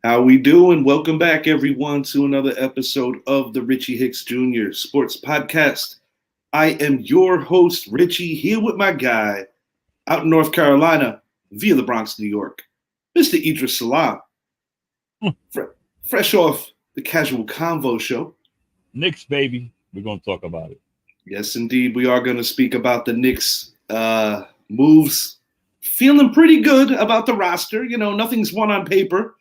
How we doing? Welcome back, everyone, to another episode of the Richie Hicks Jr. Sports Podcast. I am your host, Richie, here with my guy out in North Carolina via the Bronx, New York, Mr. Idris Salam. Fresh off the Casual Convo show. Knicks, baby. We're going to talk about it. Yes, indeed. We are going to speak about the Knicks moves. Feeling pretty good about the roster. You know, nothing's won on paper.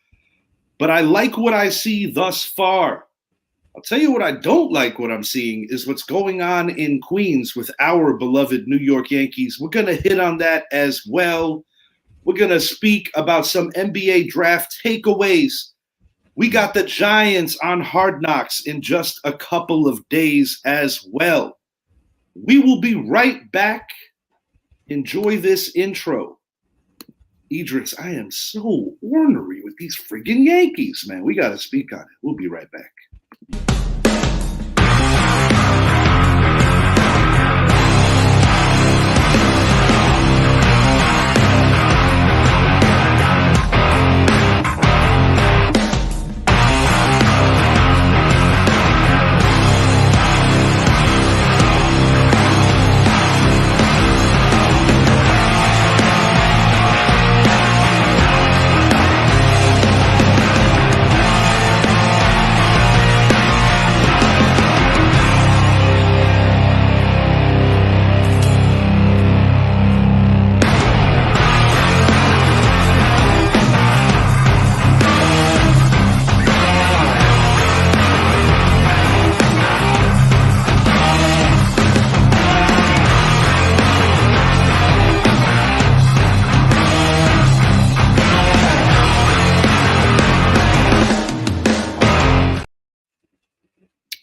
But I like what I see thus far. I'll tell you what I don't like what I'm seeing is what's going on in Queens with our beloved New York Yankees. We're going to hit on that as well. We're going to speak about some NBA draft takeaways. We got the Giants on Hard Knocks in just a couple of days as well. We will be right back. Enjoy this intro. Idris, I am so ornery with these friggin' Yankees, man. We got to speak on it. We'll be right back.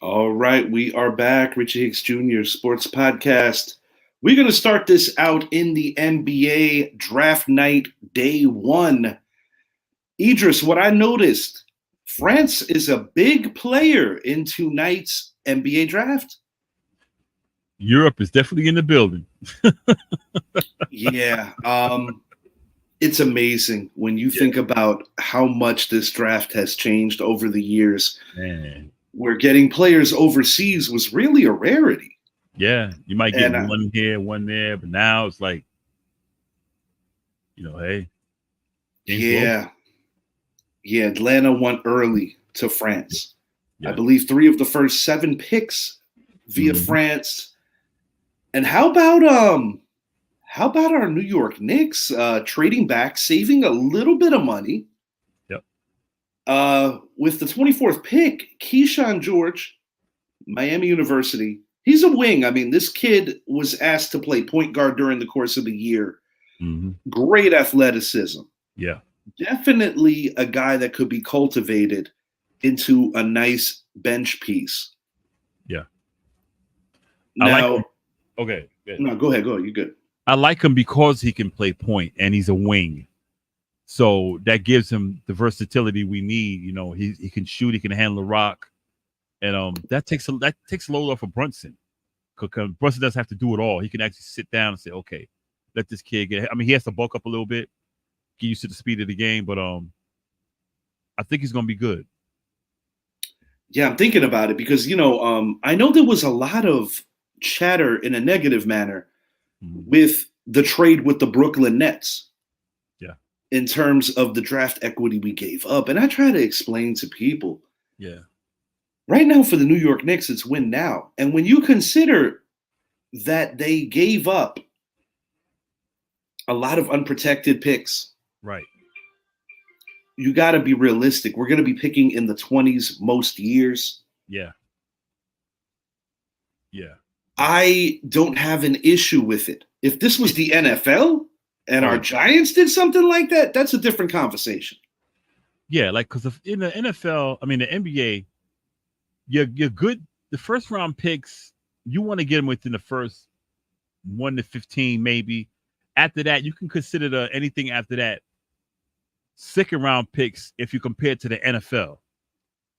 All right, we are back. Richie Hicks Jr. Sports Podcast. We're going to start this out in the NBA draft night, day one. Idris, what I noticed, France is a big player in tonight's NBA draft. Europe is definitely in the building. Yeah. It's amazing when you think about how much this draft has changed over the years. Man. Where getting players overseas was really a rarity. Yeah, you might get one here, one there, but now it's like, hey. Yeah. Yeah, Atlanta went early to France. Yeah. I believe 3 of the first 7 picks via France. And how about our New York Knicks trading back, saving a little bit of money? With the 24th pick, Keyshawn George, Miami University. He's a wing. I mean, this kid was asked to play point guard during the course of the year. Mm-hmm. Great athleticism. Yeah. Definitely a guy that could be cultivated into a nice bench piece. Yeah. Now, okay. Good. No, go ahead. You good. I like him because he can play point and he's a wing. So that gives him the versatility we need. He can shoot, he can handle the rock, and that takes a load off of Brunson. Because Brunson doesn't have to do it all. He can actually sit down and say, okay, let this kid get. I mean, he has to bulk up a little bit, get used to the speed of the game, but I think he's gonna be good. Yeah, I'm thinking about it because I know there was a lot of chatter in a negative manner with the trade with the Brooklyn Nets. In terms of the draft equity we gave up. And I try to explain to people, right now for the New York Knicks, it's win now. And when you consider that they gave up a lot of unprotected picks, right? You got to be realistic. We're going to be picking in the 20s most years. Yeah. I don't have an issue with it. If this was the NFL, and our Giants did something like that, that's a different conversation. Yeah, because in the NFL, I mean the NBA, you're good. The first round picks, you want to get them within the first 1 to 15, maybe. After that, you can consider anything after that second round picks if you compare it to the NFL,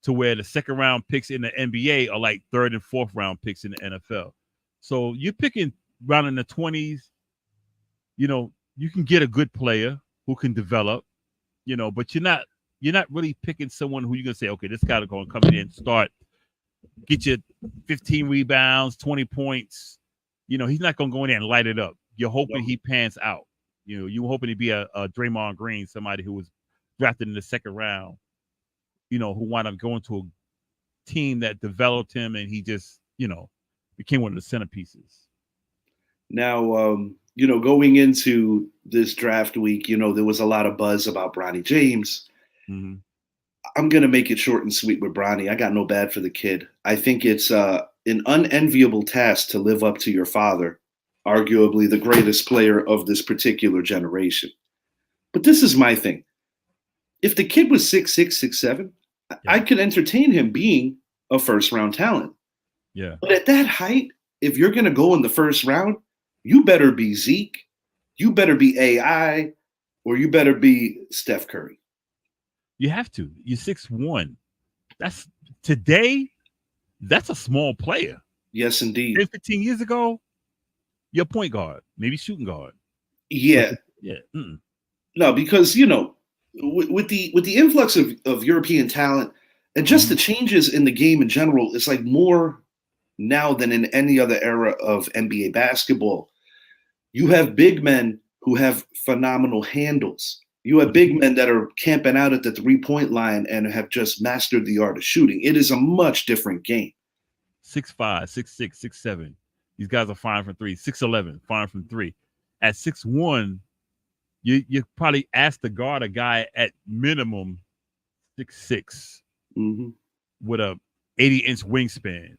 to where the second round picks in the NBA are like third and fourth round picks in the NFL. So you're picking around in the 20s, you can get a good player who can develop, but you're not you're not really picking someone who you're gonna say, okay, this guy's gonna come in and start, get you 15 rebounds, 20 points. He's not gonna go in there and light it up. You're hoping he pans out. You're hoping to be a Draymond Green, somebody who was drafted in the second round, who wound up going to a team that developed him, and he just, became one of the centerpieces. Now, going into this draft week, there was a lot of buzz about Bronny James. Mm-hmm. I'm going to make it short and sweet with Bronny. I got no bad for the kid. I think it's an unenviable task to live up to your father, arguably the greatest player of this particular generation. But this is my thing. If the kid was 6'6", 6'7", I could entertain him being a first-round talent. Yeah. But at that height, if you're going to go in the first round, you better be Zeke, you better be AI, or you better be Steph Curry. You have to. You're 6'1". Today, that's a small player. Yes, indeed. 10, 15 years ago, you're point guard, maybe shooting guard. Yeah. Yeah. Mm-mm. No, because, with the influx of European talent and just the changes in the game in general, it's like more now than in any other era of NBA basketball. You have big men who have phenomenal handles. You have big men that are camping out at the three-point line and have just mastered the art of shooting. It is a much different game. 6'5", 6'6", 6'7". These guys are firing from three. 6'11", firing from three. At 6'1", you probably asked to guard a guy at minimum 6'6", with a 80-inch wingspan.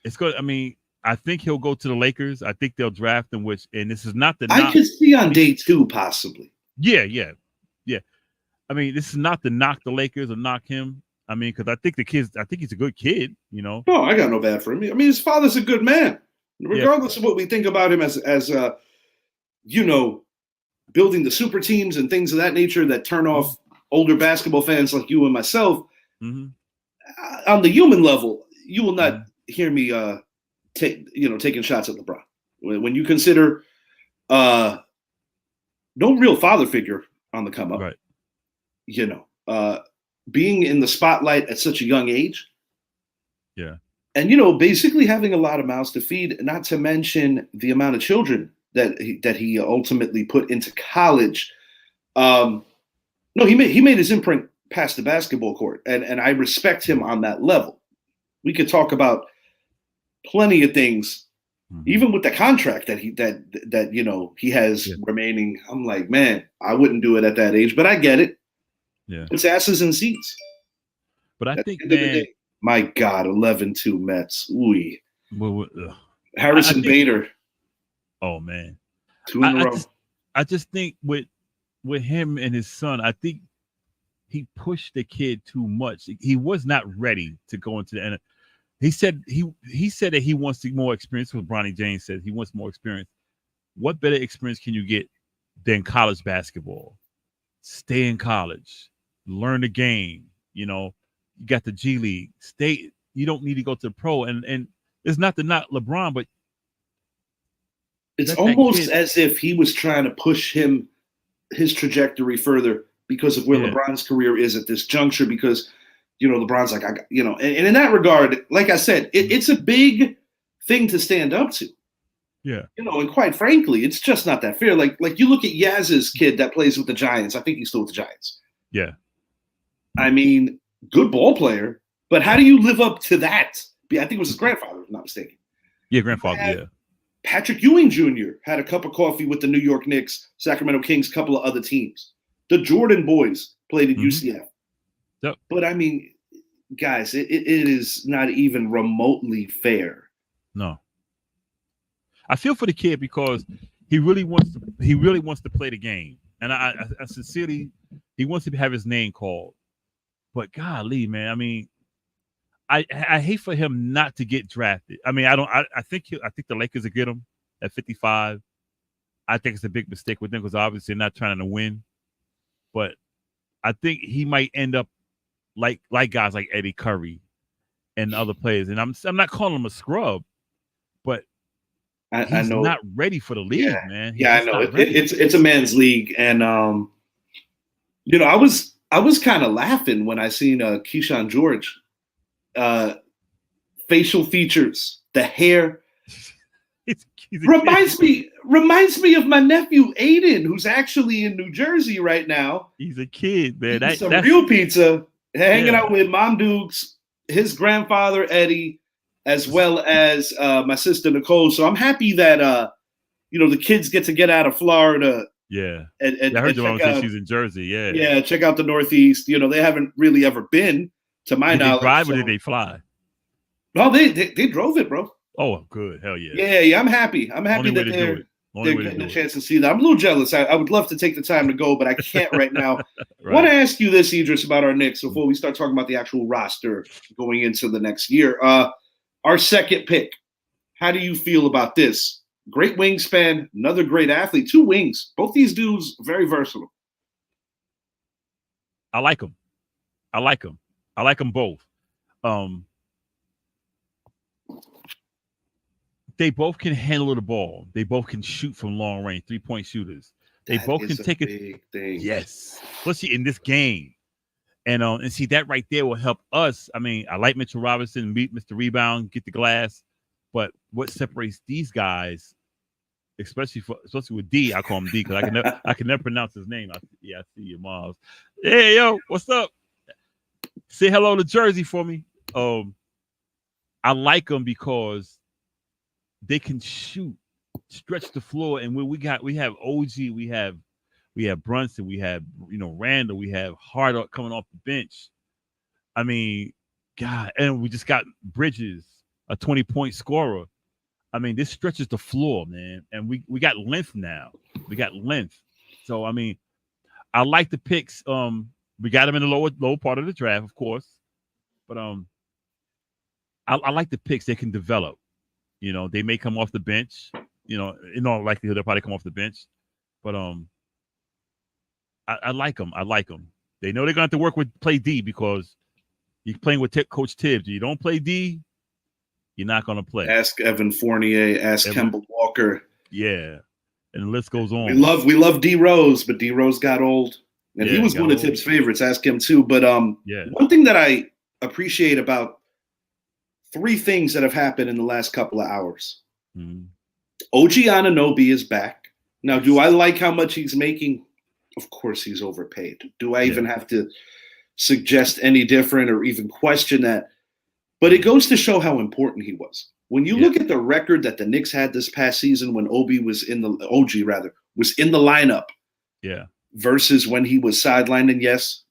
It's good. I mean, I think he'll go to the Lakers. I think they'll draft him, and this is not the. I could see on day 2 possibly. Yeah. I mean, this is not to knock the Lakers or knock him. I mean, because I think he's a good kid. No, I got no bad for him. I mean, his father's a good man, regardless of what we think about him as building the super teams and things of that nature that turn off older basketball fans like you and myself. On the human level, you will not hear me taking shots at LeBron. When you consider no real father figure on the come up, right? Being in the spotlight at such a young age, and basically having a lot of mouths to feed, not to mention the amount of children that he ultimately put into college. No, he made his imprint past the basketball court, and I respect him on that level. We could talk about plenty of things, even with the contract that he has remaining. I'm like, man, I wouldn't do it at that age, but I get it. Yeah, it's asses in seats. But I think, man, my God, 11-2 Mets. Ooh, well, Harrison Bader. Oh man, 2 in a row. I just think with him and his son, I think he pushed the kid too much. He was not ready to go into the NFL. He said that he wants more experience. What Bronny James said, he wants more experience. What better experience can you get than college basketball? Stay in college, learn the game. You got the G League. You don't need to go to the pro. And it's not to not LeBron, but it's almost as if he was trying to push his trajectory further because of where LeBron's career is at this juncture. Because LeBron's like, and in that regard, like I said, it's a big thing to stand up to. Yeah. And quite frankly, it's just not that fair. Like you look at Yaz's kid that plays with the Giants. I think he's still with the Giants. Yeah. I mean, good ball player, but how do you live up to that? I think it was his grandfather, if I'm not mistaken. Yeah, grandfather, yeah. Patrick Ewing Jr. had a cup of coffee with the New York Knicks, Sacramento Kings, a couple of other teams. The Jordan boys played at UCF. Yep. But I mean, guys, it is not even remotely fair. No. I feel for the kid because he really wants to play the game. And I sincerely, he wants to have his name called. But golly, man, I mean, I hate for him not to get drafted. I mean, I think the Lakers will get him at 55. I think it's a big mistake with them because obviously they're not trying to win. But I think he might end up like guys like Eddie Curry and other players. And I'm not calling him a scrub, but he's not ready for the league, man. I know. It's a man's league, and I was kind of laughing when I seen Keyshawn George, uh, facial features, the hair. He's a Reminds me of my nephew Aiden, who's actually in New Jersey right now. He's a kid, man. Eating some real pizza, hanging Yeah. out with Mom Dukes, his grandfather Eddie, as well as my sister Nicole. So I'm happy that the kids get out of Florida. Yeah. And I heard your check mom say out, she's in Jersey. Yeah. yeah, check out the Northeast. They haven't really ever been, to my Did they knowledge. drive or did they fly? No, they drove it, bro. Oh, good. Hell yeah. Yeah, I'm happy. I'm happy Only way that to do they're it. Only way to getting do a it. chance to see that. I'm a little jealous. I would love to take the time to go, but I can't right now. I want Right. to ask you this, Idris, about our Knicks before we start talking about the actual roster going into the next year. Our second pick. How do you feel about this? Great wingspan, another great athlete, 2 wings. Both these dudes very versatile. I like them. I like them both. They both can handle the ball. They both can shoot from long range, 3-point shooters. They That both is can take a it. big thing. Yes, especially in this game. And see that right there will help us. I mean, I like Mitchell Robinson, meet Mr. Rebound, get the glass, but what separates these guys, especially with D, I call him D because I can never pronounce his name. I see you, Miles. Hey, yo, what's up? Say hello to Jersey for me. I like them because they can shoot, stretch the floor, and we have OG, we have Brunson, we have Randall, we have Hart coming off the bench. I mean, God, and we just got Bridges, a 20-point scorer. I mean, this stretches the floor, man, and we got length now. We got length, so I mean, I like the picks. We got them in the lower part of the draft, of course, but I like the picks. They can develop. They may come off the bench. In all likelihood, they'll probably come off the bench. But I like them. I like them. They know they're going to have to play D because you're playing with Coach Tibbs. You don't play D, you're not going to play. Ask Evan Fournier. Ask Kemba Walker. Yeah, and the list goes on. We love D Rose, but D Rose got old, and he was one of Tibbs' favorites. Ask him too. But one thing that I appreciate about 3 things that have happened in the last couple of hours. Mm-hmm. OG Anunoby is back. Now, do I like how much he's making? Of course he's overpaid. Do I even have to suggest any different or even question that? But it goes to show how important he was. When you look at the record that the Knicks had this past season when OG was in the lineup. Yeah. Versus when he was sidelined, and yes,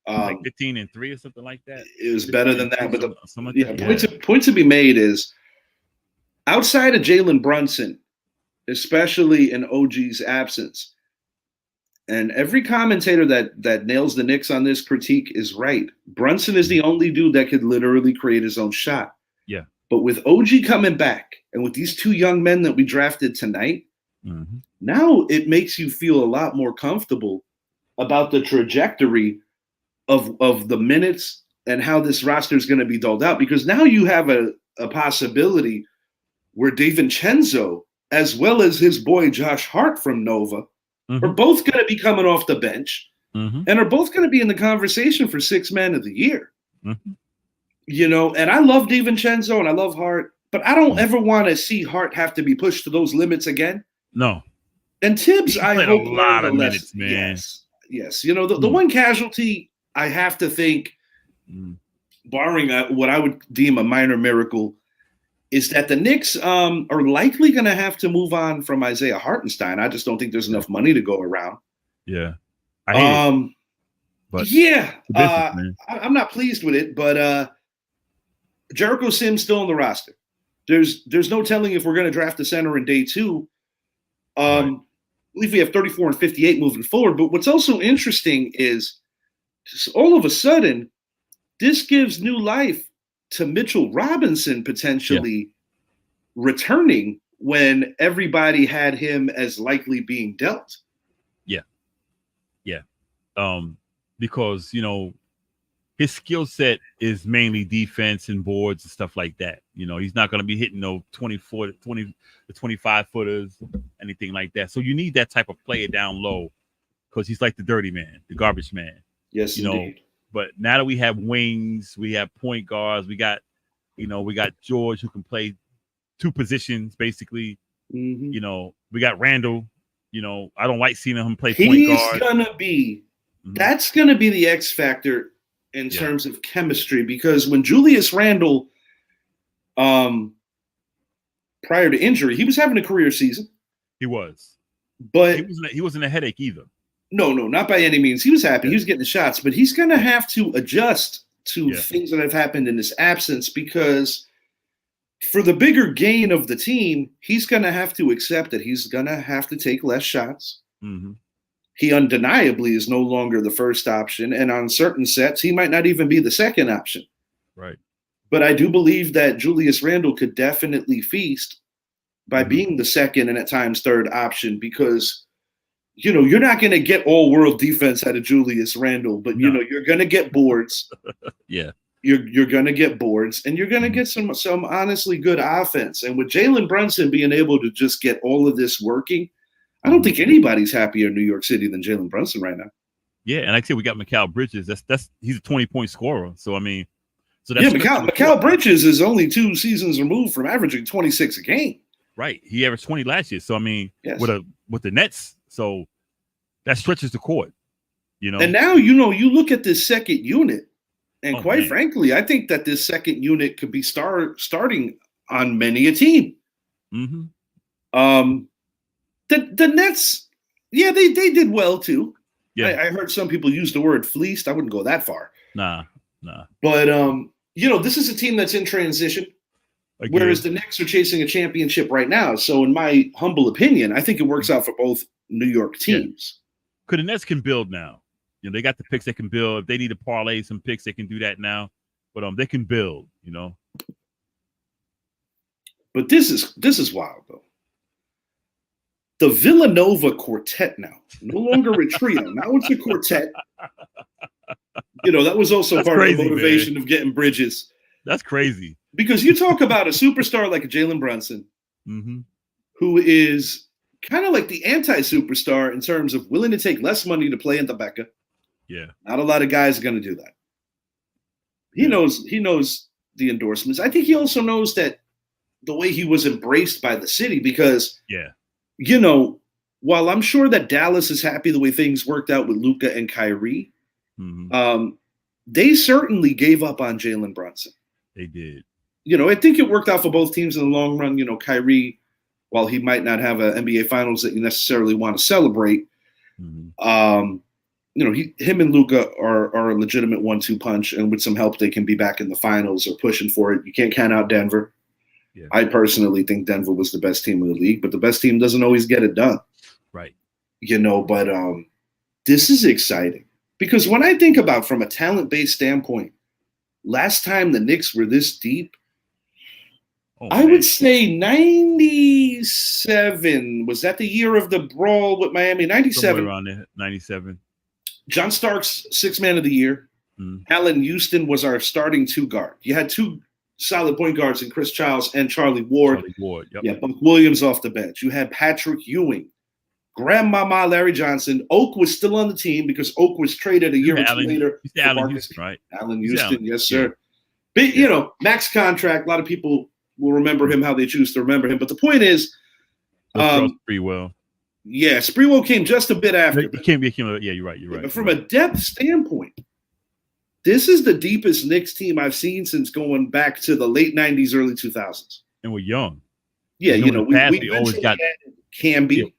like 15-3 or something like that. It was better than that. But the point to be made is outside of Jalen Brunson, especially in OG's absence, and every commentator that nails the Knicks on this critique is right. Brunson is the only dude that could literally create his own shot. Yeah. But with OG coming back and with these 2 young men that we drafted tonight, now it makes you feel a lot more comfortable about the trajectory of the minutes and how this roster is going to be doled out, because now you have a possibility where DiVincenzo, as well as his boy Josh Hart from Nova, are both going to be coming off the bench and are both going to be in the conversation for 6th man of the year. And I love DiVincenzo and I love Hart, but I don't ever want to see Hart have to be pushed to those limits again. No. And Tibbs, I hope, a lot of minutes, man. Yes. The one casualty I have to think, barring what I would deem a minor miracle, is that the Knicks are likely going to have to move on from Isaiah Hartenstein. I just don't think there's enough money to go around. Yeah. I hate it. But business, I'm not pleased with it, but Jericho Sims still on the roster. There's no telling if we're going to draft a center in day 2. I believe we have 34 and 58 moving forward. But what's also interesting is all of a sudden, this gives new life to Mitchell Robinson potentially returning when everybody had him as likely being dealt. Because, his skill set is mainly defense and boards and stuff like that. He's not going to be hitting no 20 to 25 footers, anything like that. So you need that type of player down low because he's like the dirty man, the garbage man. Yes, you know. indeed. But now that we have wings, we have point guards, we got George who can play two positions basically. Mm-hmm. You know, we got Randall. You know, I don't like seeing him play point He's guard. gonna be. That's gonna be the X factor in terms of chemistry, because when Julius Randle, prior to injury, he was having a career season. He was, but he wasn't a headache either. No, not by any means. He was happy. He was getting the shots, but he's gonna have to adjust to things that have happened in his absence, because for the bigger gain of the team, he's going to have to accept that he's going to have to take less shots. Mm-hmm. He undeniably is no longer the first option. And on certain sets, he might not even be the second option. Right. But I do believe that Julius Randle could definitely feast by being the second and at times third option, because, you know, you're not going to get all world defense out of Julius Randle, but, you know, you're going to get boards. Yeah. You're going to get boards, and you're going to get some honestly good offense. And with Jalen Brunson being able to just get all of this working, I don't think anybody's happier in New York City than Jalen Brunson right now. Yeah, and like I said, we got Mikal Bridges. He's a 20-point scorer. So I mean, Mikal Bridges is only 2 seasons removed from averaging 26 a game. Right, he averaged 20 last year. So I mean, with the Nets, so that stretches the court. You know, and now you look at this second unit. And quite frankly, I think that this second unit could be starting on many a team. Mm-hmm. The Nets, they did well too. Yeah, I heard some people use the word fleeced. I wouldn't go that far. Nah. But this is a team that's in transition, whereas the Knicks are chasing a championship right now. So, in my humble opinion, I think it works out for both New York teams. Because the Nets can build now. You know, they got the picks they can build. If they need to parlay some picks, they can do that now. But they can build, you know. But this is wild though. The Villanova quartet now, no longer a trio. Now it's a quartet. You know, that was also part of the motivation of getting Bridges. That's crazy. Because you talk about a superstar like a Jalen Brunson, who is kind of like the anti-superstar in terms of willing to take less money to play in the Becca. Yeah. Not a lot of guys are going to do that. He knows the endorsements. I think he also knows that the way he was embraced by the city, because, you know, while I'm sure that Dallas is happy the way things worked out with Luka and Kyrie, they certainly gave up on Jalen Brunson. They did. You know, I think it worked out for both teams in the long run. You know, Kyrie, while he might not have an NBA Finals that you necessarily want to celebrate, you know, him and Luka are a legitimate 1-2 punch, and with some help, they can be back in the finals or pushing for it. You can't count out Denver. Yeah. I personally think Denver was the best team in the league, but the best team doesn't always get it done. Right. You know, but this is exciting, because when I think about from a talent-based standpoint, last time the Knicks were this deep, I would say 97. Was that the year of the brawl with Miami? 97. Somewhere around there, 97. John Starks, 6th man of the year. Allen Houston was our starting 2 guard. You had 2 solid point guards in Chris Childs and Charlie Ward. Yeah, Buck Williams off the bench. You had Patrick Ewing, Grandmama Larry Johnson. Oak was still on the team because Oak was traded a year or 2 later. Allen Houston, right? Allen Houston, yes, sir. But, you know, max contract. A lot of people will remember him how they choose to remember him. But the point is, Sprewell. Yeah, Sprewell came just a bit after. Yeah, you're right. But from a depth standpoint, this is the deepest Knicks team I've seen since going back to the late 90s, early 2000s. And we're young. Yeah, you know, we always got Camby.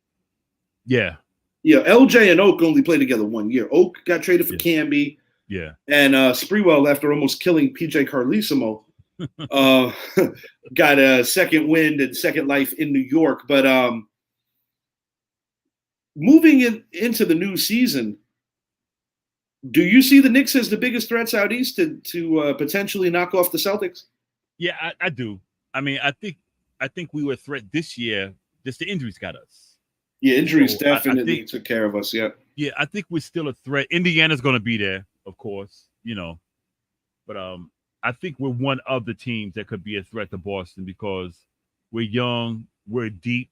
Yeah. Yeah, LJ and Oak only played together 1 year. Oak got traded for Camby. Yeah. And Sprewell, after almost killing PJ Carlesimo, got a second wind and second life in New York. But moving into the new season, do you see the Knicks as the biggest threats out east to potentially knock off the Celtics? Yeah, I do. I mean, I think we were a threat this year. Just the injuries got us. Yeah, injuries definitely took care of us. Yeah. Yeah, I think we're still a threat. Indiana's going to be there, of course, you know. But I think we're one of the teams that could be a threat to Boston, because we're young, we're deep,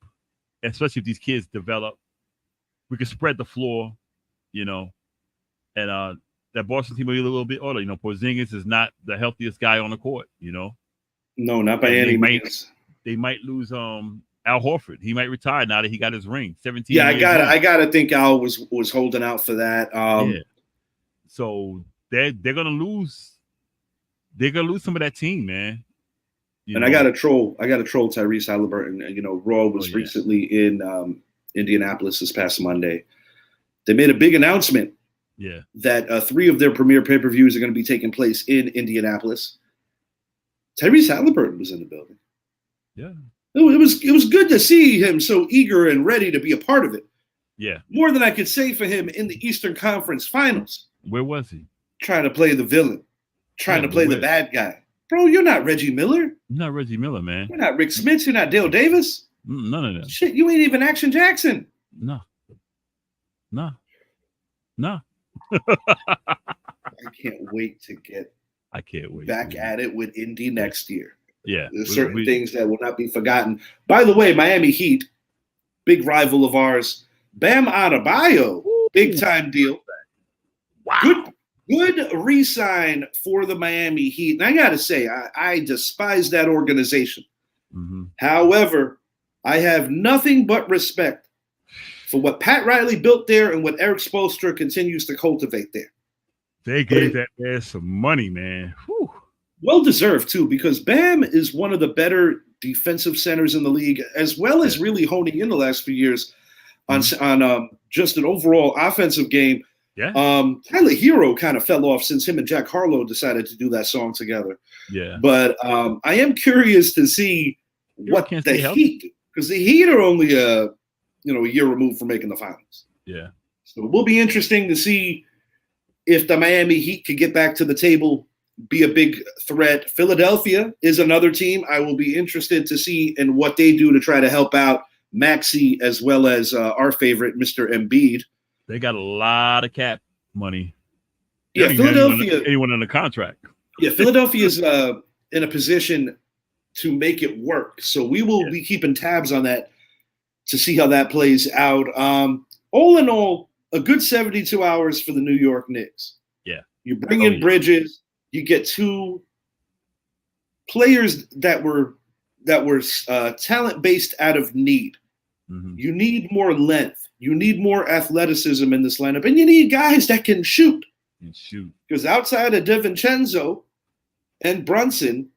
especially if these kids develop. We can spread the floor. you know, and that Boston team will be a little bit older. You know, Porzingis is not the healthiest guy on the court. You know, No, not by and any means. They might lose Al Horford. He might retire now that he got his ring. 17. Yeah, years I old. gotta think Al was holding out for that. Yeah. So they're gonna lose. They're gonna lose some of that team, man. I gotta troll Tyrese Halliburton. You know, Raw was recently in Indianapolis this past Monday. They made a big announcement. Yeah. That 3 of their premier pay-per-views are going to be taking place in Indianapolis. Tyrese Halliburton was in the building. Yeah. It was good to see him so eager and ready to be a part of it. Yeah. More than I could say for him in the Eastern Conference Finals. Where was he? Trying to play the villain. Trying to play the bad guy. Bro, you're not Reggie Miller. You're not Reggie Miller, man. You're not Rick Smith. You're not Dale Davis. None of them. Shit, you ain't even Action Jackson. No. I can't wait to get back at it with Indy next year. Yeah. There's certain things that will not be forgotten. By the way, Miami Heat, big rival of ours, Bam Adebayo, big time deal. Wow. Good re-sign for the Miami Heat. And I got to say, I despise that organization. Mm-hmm. However, I have nothing but respect for what Pat Riley built there and what Eric Spoelstra continues to cultivate there. They gave that man some money, man. Whew. Well deserved, too, because Bam is one of the better defensive centers in the league, as well as really honing in the last few years on just an overall offensive game. Yeah. Tyler Hero kind of fell off since him and Jack Harlow decided to do that song together. Yeah. But I am curious to see what the Heat, because the Heat are only a year removed from making the finals. Yeah. So it will be interesting to see if the Miami Heat could get back to the table, be a big threat. Philadelphia is another team I will be interested to see in what they do to try to help out Maxey as well as our favorite, Mr. Embiid. They got a lot of cap money. Yeah, Philadelphia. Anyone under contract. Yeah, Philadelphia is in a position to make it work. So we will be keeping tabs on that to see how that plays out. All in all, a good 72 hours for the New York Knicks. Yeah. You bring in Bridges. You get 2 players that were talent-based out of need. Mm-hmm. You need more length. You need more athleticism in this lineup. And you need guys that can shoot. Because outside of DiVincenzo and Brunson,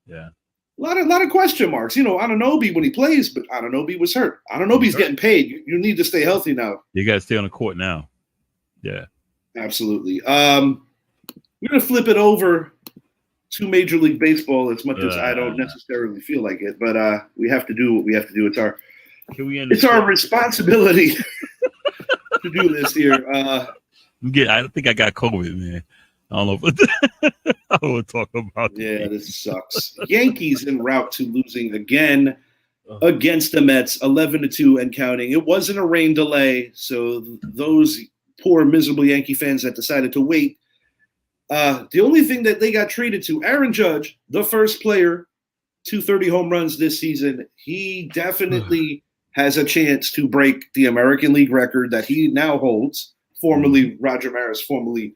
a lot of question marks. You know, Anunoby when he plays, but Anunoby was hurt. Anunoby's getting paid. You need to stay healthy now. You got to stay on the court now. Yeah. Absolutely. We're going to flip it over to Major League Baseball as much as I don't necessarily feel like it, but we have to do what we have to do. It's our responsibility to do this here. I think I got COVID, man. I don't know if I don't want to talk about that. This sucks. Yankees en route to losing again against the Mets, 11-2 and counting. It wasn't a rain delay, so those poor, miserable Yankee fans that decided to wait. The only thing that they got traded to, Aaron Judge, the first player, 230 home runs this season. He definitely has a chance to break the American League record that he now holds, formerly Roger Maris, formerly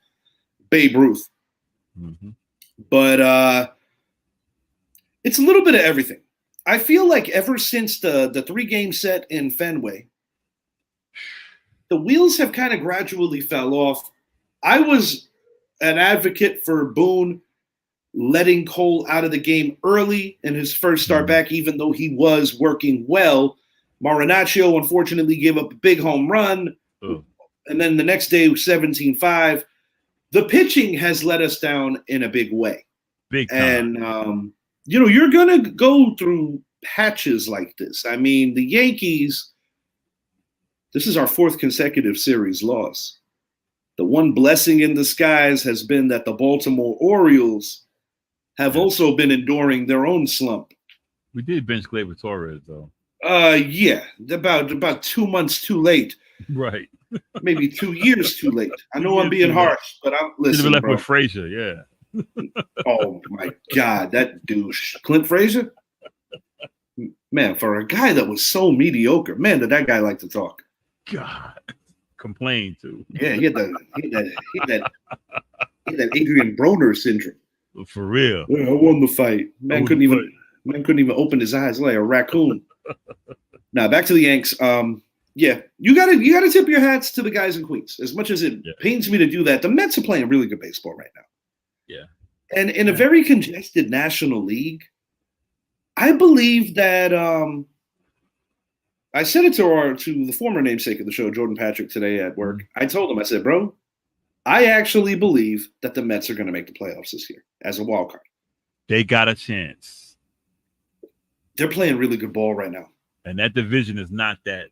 Babe Ruth. Mm-hmm. But it's a little bit of everything. I feel like ever since the 3-game set in Fenway, the wheels have kind of gradually fell off. I was an advocate for Boone letting Cole out of the game early in his first start back, even though he was working well. Marinaccio, unfortunately, gave up a big home run. And then the next day, 17-5. The pitching has let us down in a big way. Big time. And, you're going to go through patches like this. I mean, the Yankees, this is our 4th consecutive series loss. The one blessing in disguise has been that the Baltimore Orioles have also been enduring their own slump. We did bench Gleyber Torres, though. About 2 months too late. Right. Maybe 2 years too late. I know I'm being harsh, but I'm listening. Should have left with Frazier, yeah. Oh my God, that douche, Clint Frazier. Man, for a guy that was so mediocre, man, did that guy like to talk? God. complain to. Yeah, he had that Adrian Broner syndrome. For real. Yeah, I won the fight. Man couldn't even open his eyes like a raccoon. Now back to the Yanks. Yeah, you gotta tip your hats to the guys in Queens. As much as it pains me to do that, the Mets are playing really good baseball right now. Yeah. And in a very congested National League, I believe that I said it to the former namesake of the show, Jordan Patrick, today at work. I told him, I said, bro, I actually believe that the Mets are going to make the playoffs this year as a wild card. They got a chance. They're playing really good ball right now. And that division is not that,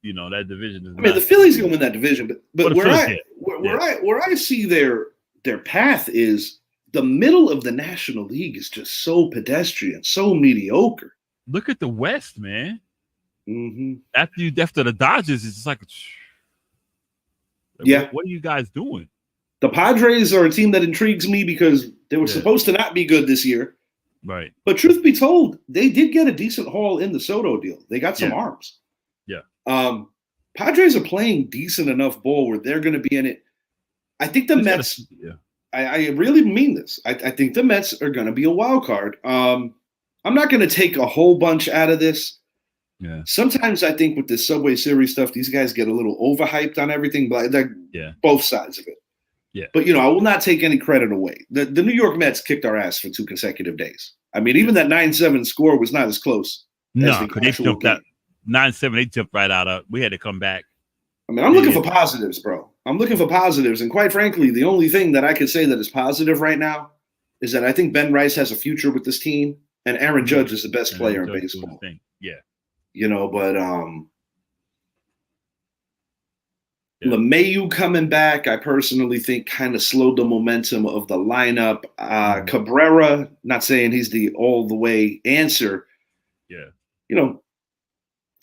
that division is. I mean, the Phillies going to win that division, but where I see their path is the middle of the National League is just so pedestrian, so mediocre. Look at the West, man. Mm-hmm. After the Dodgers, it's just like, what are you guys doing? The Padres are a team that intrigues me because they were supposed to not be good this year. Right. But truth be told, they did get a decent haul in the Soto deal. They got some arms. Yeah. Padres are playing decent enough ball where they're going to be in it. I think the Mets. I really mean this. I think the Mets are going to be a wild card. I'm not going to take a whole bunch out of this. Yeah. Sometimes I think with this Subway Series stuff, these guys get a little overhyped on everything, but they're both sides of it. Yeah. But, I will not take any credit away. The New York Mets kicked our ass for 2 consecutive days. I mean, even that 9-7 score was not as close. No, because they jumped that 9-7. They jumped right out of. We had to come back. I mean, I'm looking for positives, bro. I'm looking for positives. And quite frankly, the only thing that I could say that is positive right now is that I think Ben Rice has a future with this team, and Aaron Judge is the best player in baseball. Yeah. But LeMahieu coming back, I personally think kind of slowed the momentum of the lineup. Cabrera, not saying he's the all the way answer. Yeah.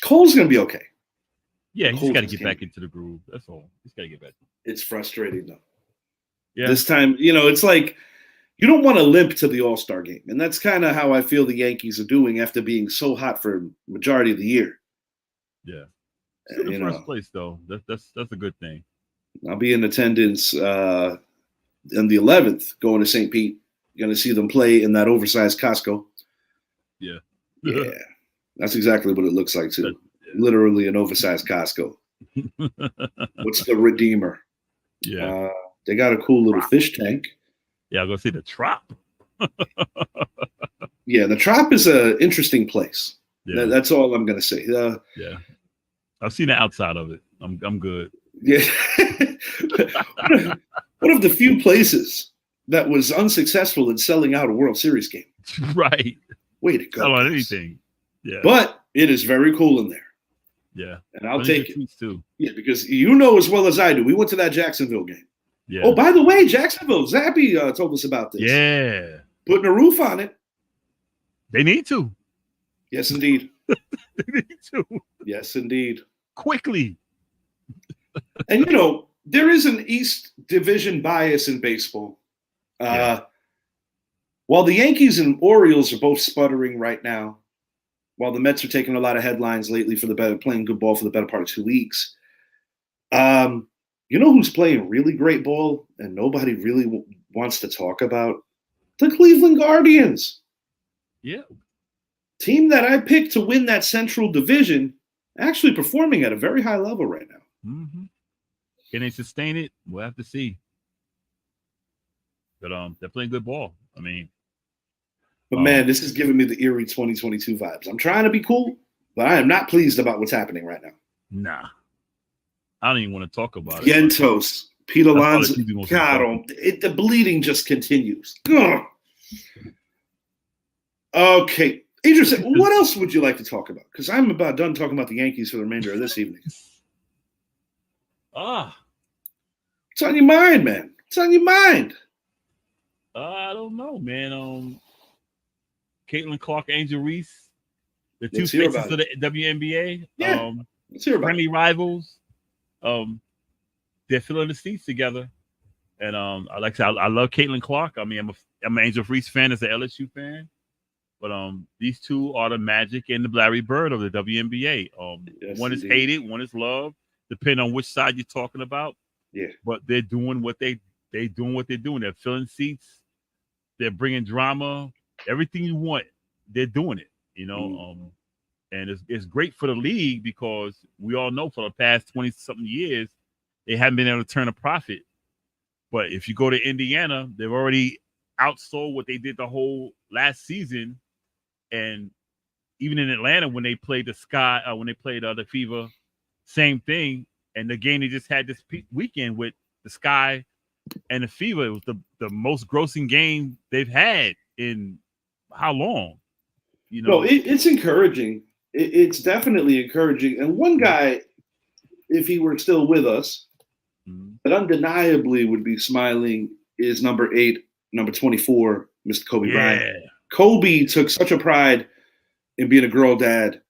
Cole's going to be okay. Yeah, he's got to get back into the groove. That's all. He's got to get back. It's frustrating, though. Yeah. This time, it's like you don't want to limp to the All-Star game. And that's kind of how I feel the Yankees are doing after being so hot for majority of the year. Yeah. Still in first place, though. That's a good thing. I'll be in attendance on the 11th going to St. Pete. You're going to see them play in that oversized Costco. Yeah. Yeah. That's exactly what it looks like, too. Literally an oversized Costco. What's the Redeemer? Yeah. They got a cool little fish tank. Yeah, I'll go see the Trop. Yeah, the Trop is an interesting place. Yeah. That's all I'm going to say. Yeah. I've seen the outside of it. I'm good. Yeah. One of the few places that was unsuccessful in selling out a World Series game. Right. Way to go. Sell on anything. Yeah. But it is very cool in there. Yeah. And I'll take it. Too. Yeah, because as well as I do, we went to that Jacksonville game. Yeah. Oh, by the way, Jacksonville, Zappy told us about this. Yeah. Putting a roof on it. They need to. Yes, indeed. They need to. Yes, indeed. Quickly. And, there is an East Division bias in baseball. While the Yankees and Orioles are both sputtering right now, while the Mets are taking a lot of headlines lately for playing good ball for the better part of 2 weeks, who's playing really great ball and nobody really wants to talk about? The Cleveland Guardians. Yeah. Team that I picked to win that Central Division, actually performing at a very high level right now. Mm-hmm. Can they sustain it? We'll have to see. But they're playing good ball. I mean. But man, this is giving me the eerie 2022 vibes. I'm trying to be cool, but I am not pleased about what's happening right now. Nah. I don't even want to talk about it. Vientos, Pete Alonso. God, the bleeding just continues. Ugh. Okay. Idris, what else would you like to talk about? Because I'm about done talking about the Yankees for the remainder of this evening. What's on your mind, man? What's on your mind? I don't know, man. Caitlin Clark, Angel Reese, the two faces of the WNBA. Yeah. Let's hear about friendly rivals. They're filling the seats together. And I love Caitlin Clark. I mean, I'm an Angel Reese fan as an LSU fan. But these two are the Magic and the Larry Bird of the WNBA. Yes, one is indeed. hated, one is loved. depending on which side you're talking about. Yeah. But they're doing what they're doing. They're filling seats. They're bringing drama. Everything you want, they're doing it. And it's great for the league because we all know for the past 20 something years they haven't been able to turn a profit. But if you go to Indiana, they've already outsold what they did the whole last season, and even in Atlanta when they played the Fever, same thing. And the game they just had this weekend with the Sky and the Fever, it was the most grossing game they've had in how long? No, it's encouraging. It's definitely encouraging. And one guy, if he were still with us, that undeniably would be smiling is number 8, number 24, Mr. Kobe Bryant. Kobe took such a pride in being a girl dad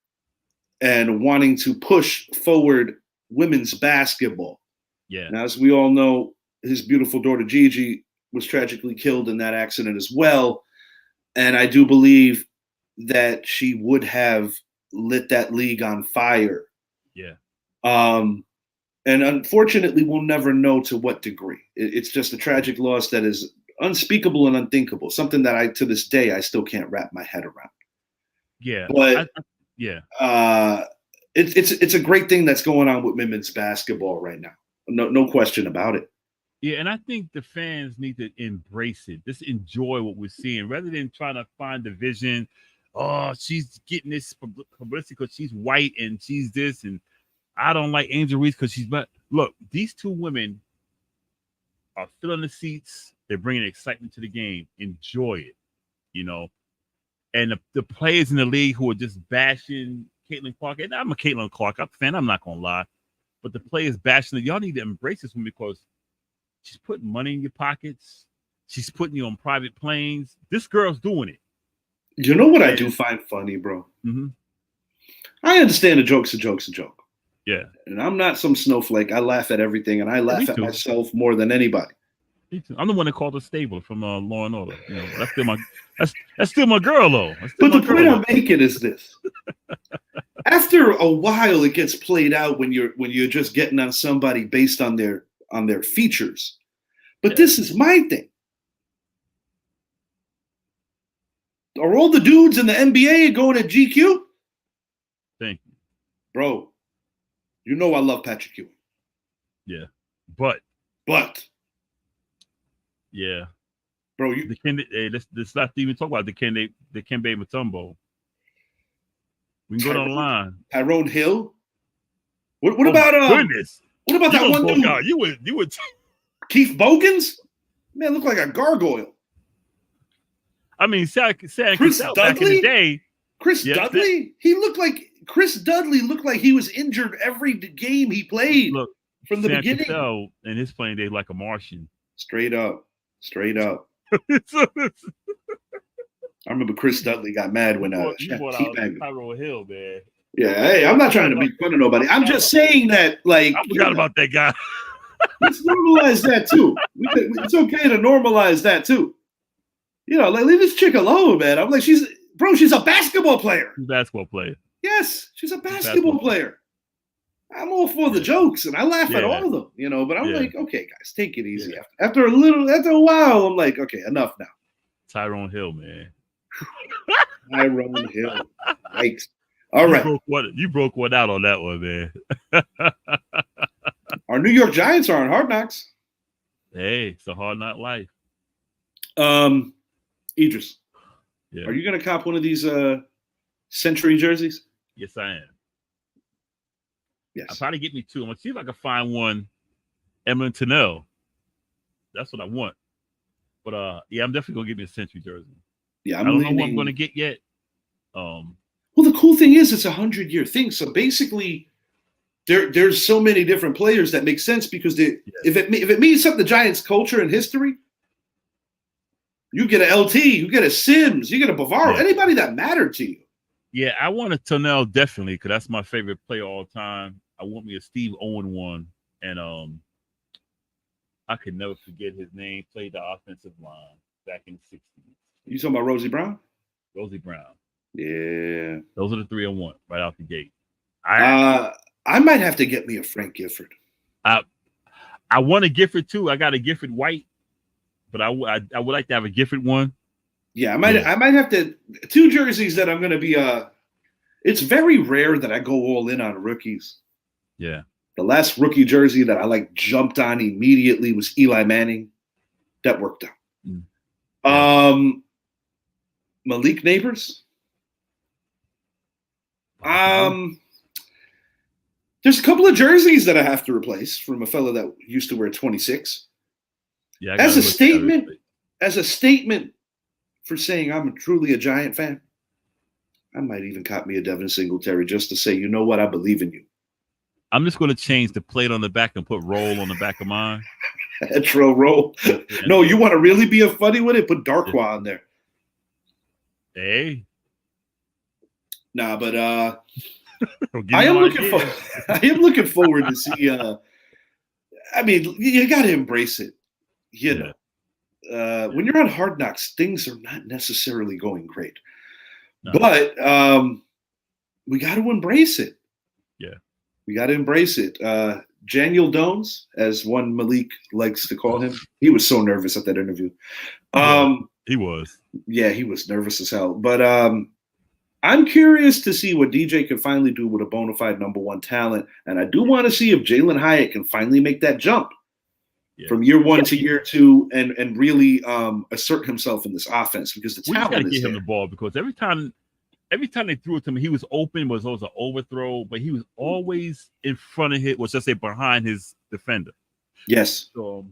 and wanting to push forward women's basketball. Yeah. And as we all know, his beautiful daughter Gigi was tragically killed in that accident as well. And I do believe that she would have lit that league on fire. Yeah. And unfortunately, we'll never know to what degree. It's just a tragic loss that is unspeakable and unthinkable. Something that to this day, I still can't wrap my head around. Yeah. But it's a great thing that's going on with women's basketball right now. No question about it. Yeah, and I think the fans need to embrace it. Just enjoy what we're seeing rather than trying to find division. Oh, she's getting this publicity because she's white and she's this, and I don't like Angel Reese because she's black. Look, these two women are filling the seats. They're bringing excitement to the game. Enjoy it, And the players in the league who are just bashing Caitlin Clark, and I'm a Caitlin Clark fan, I'm not going to lie, but the players bashing it, y'all need to embrace this one because she's putting money in your pockets. She's putting you on private planes. This girl's doing it. You know what I do find funny, bro? Mm-hmm. I understand a joke's a joke. Yeah. And I'm not some snowflake. I laugh at everything, and I laugh at myself more than anybody. Me too. I'm the one that called her Stable from Law and Order. That's still my girl, though. But the point I'm making is this: after a while, it gets played out when you're just getting on somebody based on their features. But this is my thing. Are all the dudes in the NBA going to GQ? Thank you. Bro, you know I love Patrick Ewing. Yeah. But. Yeah. Bro, let's not even talk about the Kembe Mutombo. We can go down the line. Tyrone Hill? What about goodness. What about that one dude? You would Keith Bogans? Man, look like a gargoyle. I mean, Chris Dudley? Back in the day. Chris Dudley? Chris Dudley looked like he was injured every game he played from the beginning. Cassell in his playing day like a Martian. Straight up. I remember Chris Dudley got mad when Tyrone Hill, man. Yeah, hey, I'm not trying to make fun of nobody. I'm just saying that, like, I forgot about that guy. Let's normalize that too. It's okay to normalize that too. Like, leave this chick alone, man. I'm like, she's a basketball player. Basketball player. Yes, she's a basketball player. I'm all for the jokes, and I laugh at all of them, but I'm like, okay, guys, take it easy. Yeah. After a while, I'm like, okay, enough now. Tyrone Hill, man. Tyrone Hill. Yikes. All right. You broke one out on that one, man. Our New York Giants are on Hard Knocks. Hey, it's a hard knock life. Idris, are you going to cop one of these Century jerseys? Yes, I am. Yes. I'll probably get me two. I'm going to see if I can find one Emlyn Tunnell. That's what I want. But, I'm definitely going to get me a Century jersey. Yeah, I don't know what I'm going to get yet. Well, the cool thing is it's a 100-year thing. So basically, there's so many different players that make sense because if it means something to Giants culture and history, you get a LT, you get a Sims, you get a Bavaro, anybody that mattered to you. Yeah, I want a Tunnell definitely because that's my favorite player all time. I want me a Steve Owen one, and I could never forget his name. Played the offensive line back in the 60s. You talking about Rosie Brown? Rosie Brown. Yeah. Those are the three I want right out the gate. I I might have to get me a Frank Gifford. I want a Gifford too. I got a Gifford white, but I would like to have a Gifford one. Yeah, I might have to 2 jerseys that I'm going to be it's very rare that I go all in on rookies. Yeah. The last rookie jersey that I like jumped on immediately was Eli Manning. That worked out. Yeah. Malik Neighbors. There's a couple of jerseys that I have to replace from a fellow that used to wear 26. Yeah, as a statement for saying I'm truly a Giant fan, I might even cop me a Devin Singletary just to say, you know what, I believe in you. I'm just going to change the plate on the back and put roll on the back of mine. Retro roll. No, you want to really be a funny with it? Put Darkwa on there. Hey. Nah, but I am looking forward to see. I mean, you got to embrace it. You know, when you're on Hard Knocks, things are not necessarily going great, but we got to embrace it. Yeah, we got to embrace it. Daniel Dones, as one Malik likes to call him, he was so nervous at that interview. He was. Yeah, he was nervous as hell. But I'm curious to see what DJ can finally do with a bona fide number 1 talent. And I do want to see if Jalen Hyatt can finally make that jump from year 1 to year 2 and really assert himself in this offense, because the talent is there. We got to get him the ball, because every time they threw it to him, he was open, was always an overthrow, but he was always in front of behind his defender. Yes. So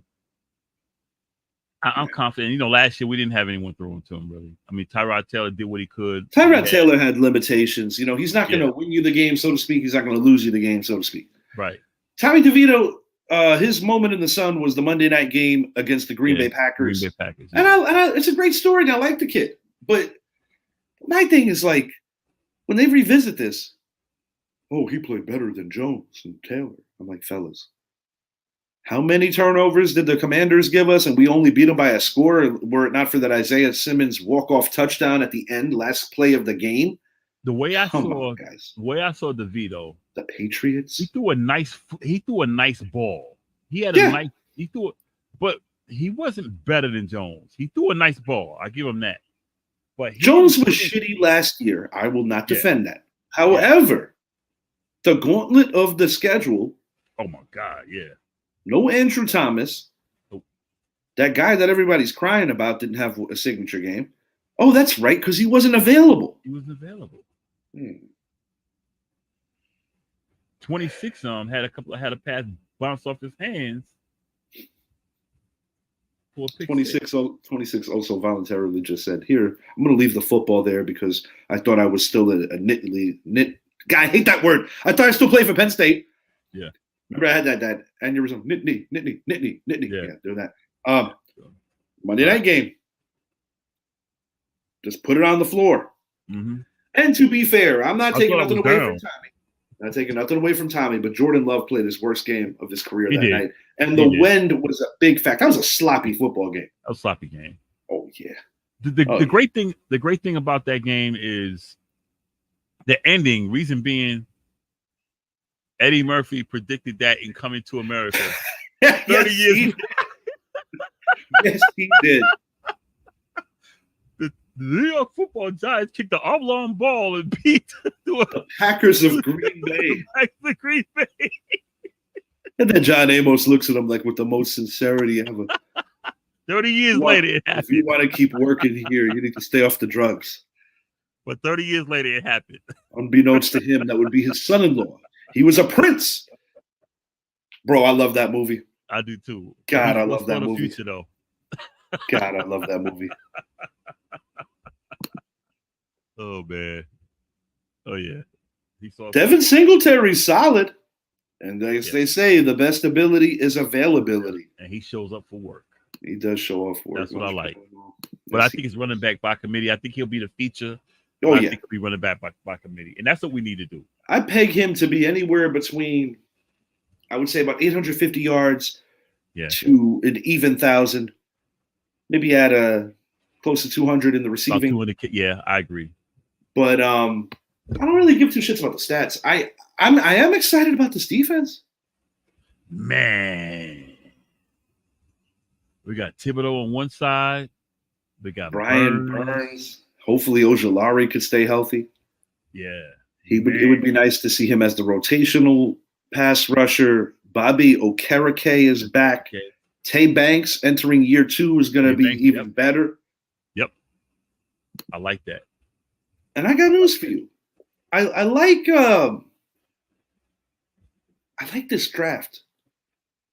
I'm confident. You know, last year we didn't have anyone throwing to him, really. I mean, Tyrod Taylor did what he could. Tyrod Taylor had limitations. You know, he's not going to win you the game, so to speak. He's not going to lose you the game, so to speak. Right. Tommy DeVito, his moment in the sun was the Monday night game against the Green Bay Packers. Green Bay Packers. And it's a great story, and I like the kid. But my thing is, like, when they revisit this, he played better than Jones and Taylor. I'm like, fellas, how many turnovers did the Commanders give us, and we only beat them by a score, were it not for that Isaiah Simmons walk-off touchdown at the end, last play of the game? The way I saw DeVito, the Patriots, he threw a nice ball. He had a nice, but he wasn't better than Jones. He threw a nice ball. I give him that. But Jones was shitty last year. I will not defend that. However, the gauntlet of the schedule. Oh my God, yeah. No Andrew Thomas. Nope. That guy that everybody's crying about didn't have a signature game. Oh, that's right, because he wasn't available. 26 had a pass bounce off his hands. 26 also voluntarily just said, here, I'm going to leave the football there because I thought I was still a nit. Guy, I hate that word. I thought I still played for Penn State. Yeah. Remember I had that aneurysm. Nittany. Yeah, doing that. Monday night game. Just put it on the floor. Mm-hmm. And to be fair, I'm not taking nothing away from Tommy. Not taking nothing away from Tommy, but Jordan Love played his worst game of his career that night. And the wind was a big fact. That was a sloppy football game. That was a sloppy game. Oh, yeah. The great thing about that game is the ending. Reason being, Eddie Murphy predicted that in Coming to America 30 years. Yes, he did. The New York Football Giants kicked the oblong ball and beat the Packers of Green Bay. The Green Bay. And then John Amos looks at him like with the most sincerity ever. 30 years later, it happened. If you want to keep working here, you need to stay off the drugs. But 30 years later, it happened. Unbeknownst to him, that would be his son-in-law. He was a prince. Bro, I love that movie. I do too. God, I love that movie. Future, though. God, I love that movie. Oh, man. Oh, yeah. Devin Singletary's solid. And they say the best ability is availability. And he shows up for work. He does show up for work. That's what I like. But I think he's running back by committee. I think he'll be the feature. Oh, I think he'll be running back by committee. And that's what we need to do. I peg him to be anywhere between, I would say, about 850 yards to an even 1,000. Maybe add close to 200 in the receiving. Yeah, I agree. But I don't really give two shits about the stats. I am excited about this defense. Man, we got Thibodeau on one side. We got Brian Burns. Hopefully Ojulari could stay healthy. Yeah. It would be nice to see him as the rotational pass rusher. Bobby Okereke is back. Okay. Tay Banks entering year 2 is going to be even better. Yep. I like that. And I got news for you. I like this draft.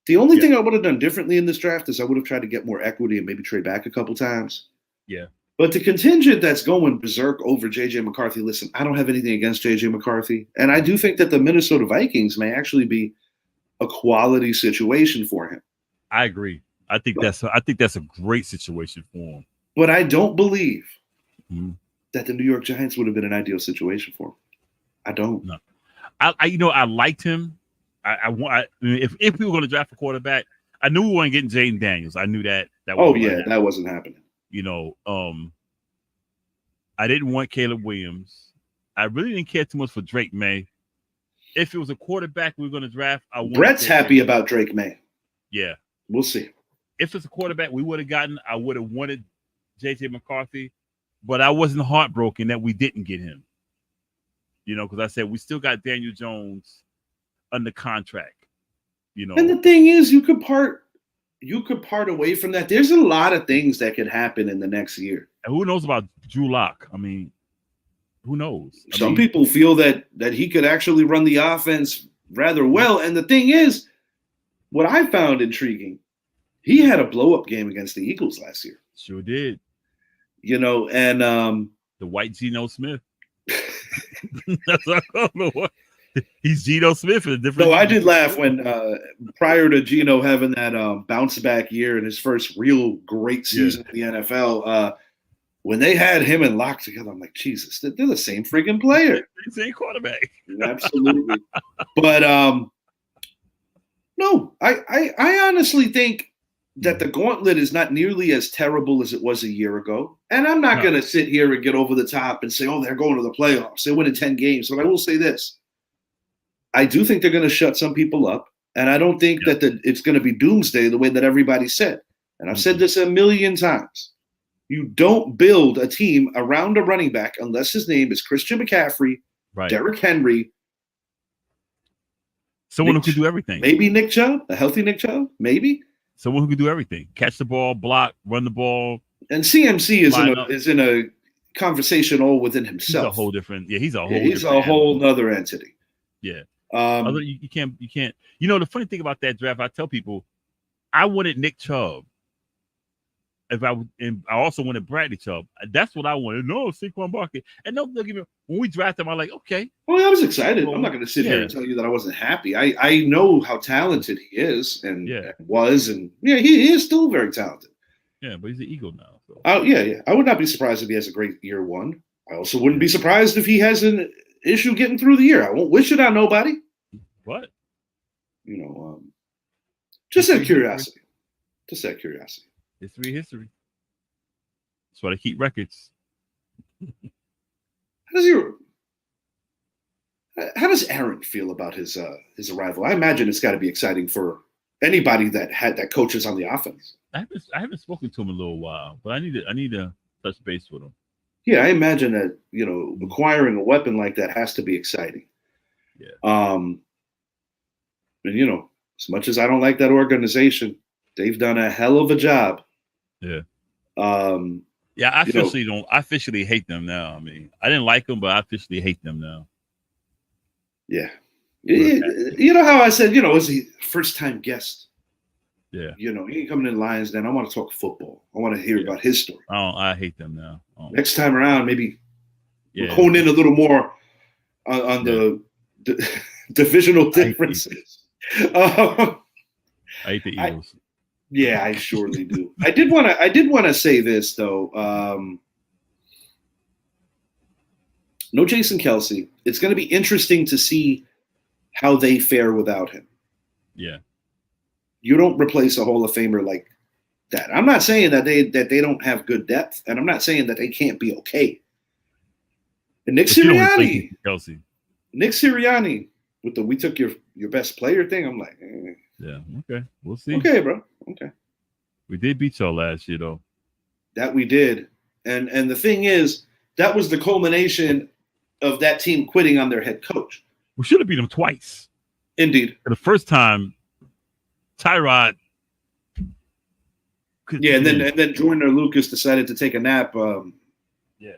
The only thing I would have done differently in this draft is I would have tried to get more equity and maybe trade back a couple times. Yeah. But the contingent that's going berserk over J.J. McCarthy, listen, I don't have anything against J.J. McCarthy. And I do think that the Minnesota Vikings may actually be a quality situation for him. I agree. I think that's a great situation for him. But I don't believe that the New York Giants would have been an ideal situation for him. I don't. No. I liked him. If we were going to draft a quarterback, I knew we weren't getting Jaden Daniels. I knew that. That wasn't happening. I didn't want Caleb Williams. I really didn't care too much for Drake May. If it was a quarterback we were going to draft, Brett's happy about Drake May. Yeah. We'll see. If it's a quarterback we would have gotten, I would have wanted J.J. McCarthy, but I wasn't heartbroken that we didn't get him. Because I said we still got Daniel Jones under contract. And the thing is, you could part away from that. There's a lot of things that could happen in the next year. And who knows about Drew Lock? I mean, who knows? Some people feel that he could actually run the offense rather well. And the thing is, what I found intriguing, he had a blow-up game against the Eagles last year. Sure did. And the white Geno Smith. That's what I don't know what. He's Geno Smith in a different. No, I did laugh when prior to Geno having that bounce back year and his first real great season in the NFL, when they had him and Locke together, I'm like, Jesus, they're the same freaking player. Same quarterback. Absolutely. But no, I honestly think that the gauntlet is not nearly as terrible as it was a year ago. And I'm not going to sit here and get over the top and say, oh, they're going to the playoffs. They're winning 10 games. But I will say this. I do think they're going to shut some people up. And I don't think that it's going to be doomsday the way that everybody said. And I've said this a million times. You don't build a team around a running back unless his name is Christian McCaffrey, Derrick Henry. Someone who can do everything. Maybe Nick Chubb, a healthy Nick Chubb, maybe. Someone who can do everything. Catch the ball, block, run the ball. And CMC is in a conversation all within himself. He's a whole different. Yeah, he's a whole other entity. Yeah. You can't. The funny thing about that draft, I tell people, I wanted Nick Chubb. And I also wanted Bradley Chubb. That's what I wanted. No, Saquon Barkley. And no, when we drafted him, I'm like, okay. Well, I was excited. I'm not going to sit here and tell you that I wasn't happy. I know how talented he is and was, and he is still very talented. Yeah, but he's an Eagle now. So. I would not be surprised if he has a great year one. I also wouldn't be surprised if he has an issue getting through the year. I won't wish it on nobody. What? Just out of curiosity. Just out of curiosity. History. That's why they keep records. How does Aaron feel about his arrival? I imagine it's got to be exciting for anybody that coaches on the offense. I haven't spoken to him in a little while, but I need to touch base with him. Yeah, I imagine that acquiring a weapon like that has to be exciting. Yeah. And as much as I don't like that organization, they've done a hell of a job. Yeah. I officially hate them now. I mean, I didn't like them, but I officially hate them now. Yeah. You know how I said, it's a first-time guest. Yeah. He ain't coming in Lions Den. I want to talk football. I want to hear about his story. Oh, I hate them now. Next time around, maybe hone in a little more on the divisional differences. I hate the Eagles. I surely do. I did want to say this though. No Jason Kelce. It's going to be interesting to see how they fare without him. Yeah. You don't replace a Hall of Famer like that. I'm not saying that they don't have good depth, and I'm not saying that they can't be okay. And Nick But you don't replace him Sirianni. with Kelsey. Nick Sirianni with the "we took your best player" thing. I'm like, Yeah. Okay. We'll see. okay, bro. Okay. We did beat y'all last year, though. That we did. And the thing is, that was the culmination of that team quitting on their head coach. We should have beat them twice. Indeed. The first time, Tyrod. Yeah, and then Jordan or Lucas decided to take a nap. Yeah.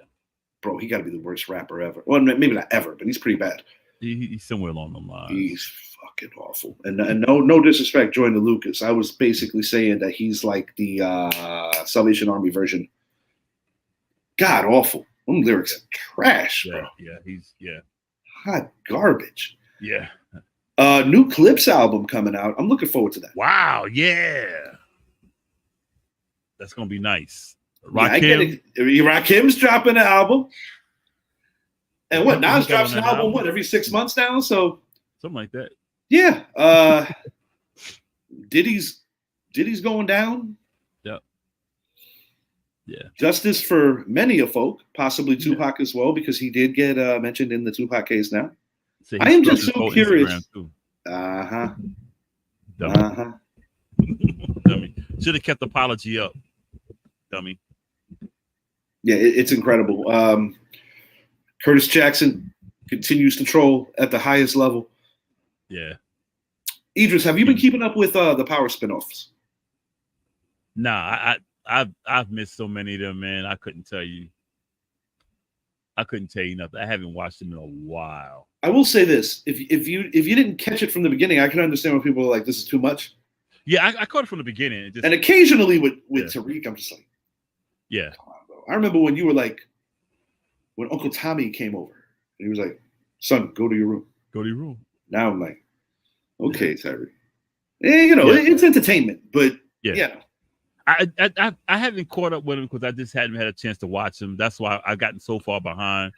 Bro, he got to be the worst rapper ever. Well, maybe not ever, but he's pretty bad. He's somewhere along the lines. He's fucking awful. And no disrespect, Jordan or Lucas. I was basically saying that he's like the Salvation Army version. God awful. Them lyrics are trash, bro. Yeah. Hot garbage. Yeah. New Clips album coming out. I'm looking forward to that. Wow, yeah. That's gonna be nice. Rakim. Yeah, Rakim's dropping an album. And what? Nas drops an album, every 6 months now? So something like that. Yeah. Diddy's going down. Yep. Yeah. Justice for many a folk, possibly Tupac as well, because he did get mentioned in the Tupac case now. So I am just so curious. Dummy. Should have kept the apology up. Dummy. Yeah, it's incredible. Curtis Jackson continues to troll at the highest level. Yeah. Idris, have you been keeping up with the Power spinoffs? Nah, I've missed so many of them, man. I couldn't tell you nothing. I haven't watched them in a while. I will say this: if you didn't catch it from the beginning, I can understand when people are like, "This is too much." Yeah, I caught it from the beginning. And occasionally with Tariq, I'm just like, yeah. Come on, bro. I remember when you were like, when Uncle Tommy came over, and he was like, "Son, go to your room." Go to your room. Now I'm like, okay, Tariq. It's entertainment, but yeah. I haven't caught up with him because I just hadn't had a chance to watch him. That's why I've gotten so far behind.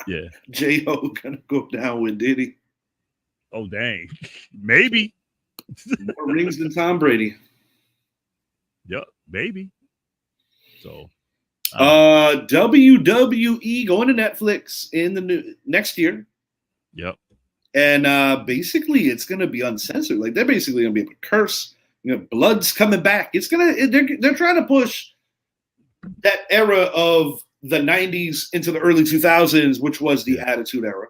Yeah. J.O. gonna go down with Diddy. Oh, dang. Maybe. More rings than Tom Brady. Yep, maybe. So WWE going to Netflix in the next year. Yep. And basically it's gonna be uncensored. Like they're basically gonna be able to curse. Blood's coming back. They're trying to push that era of the 90s into the early 2000s, which was the Attitude Era,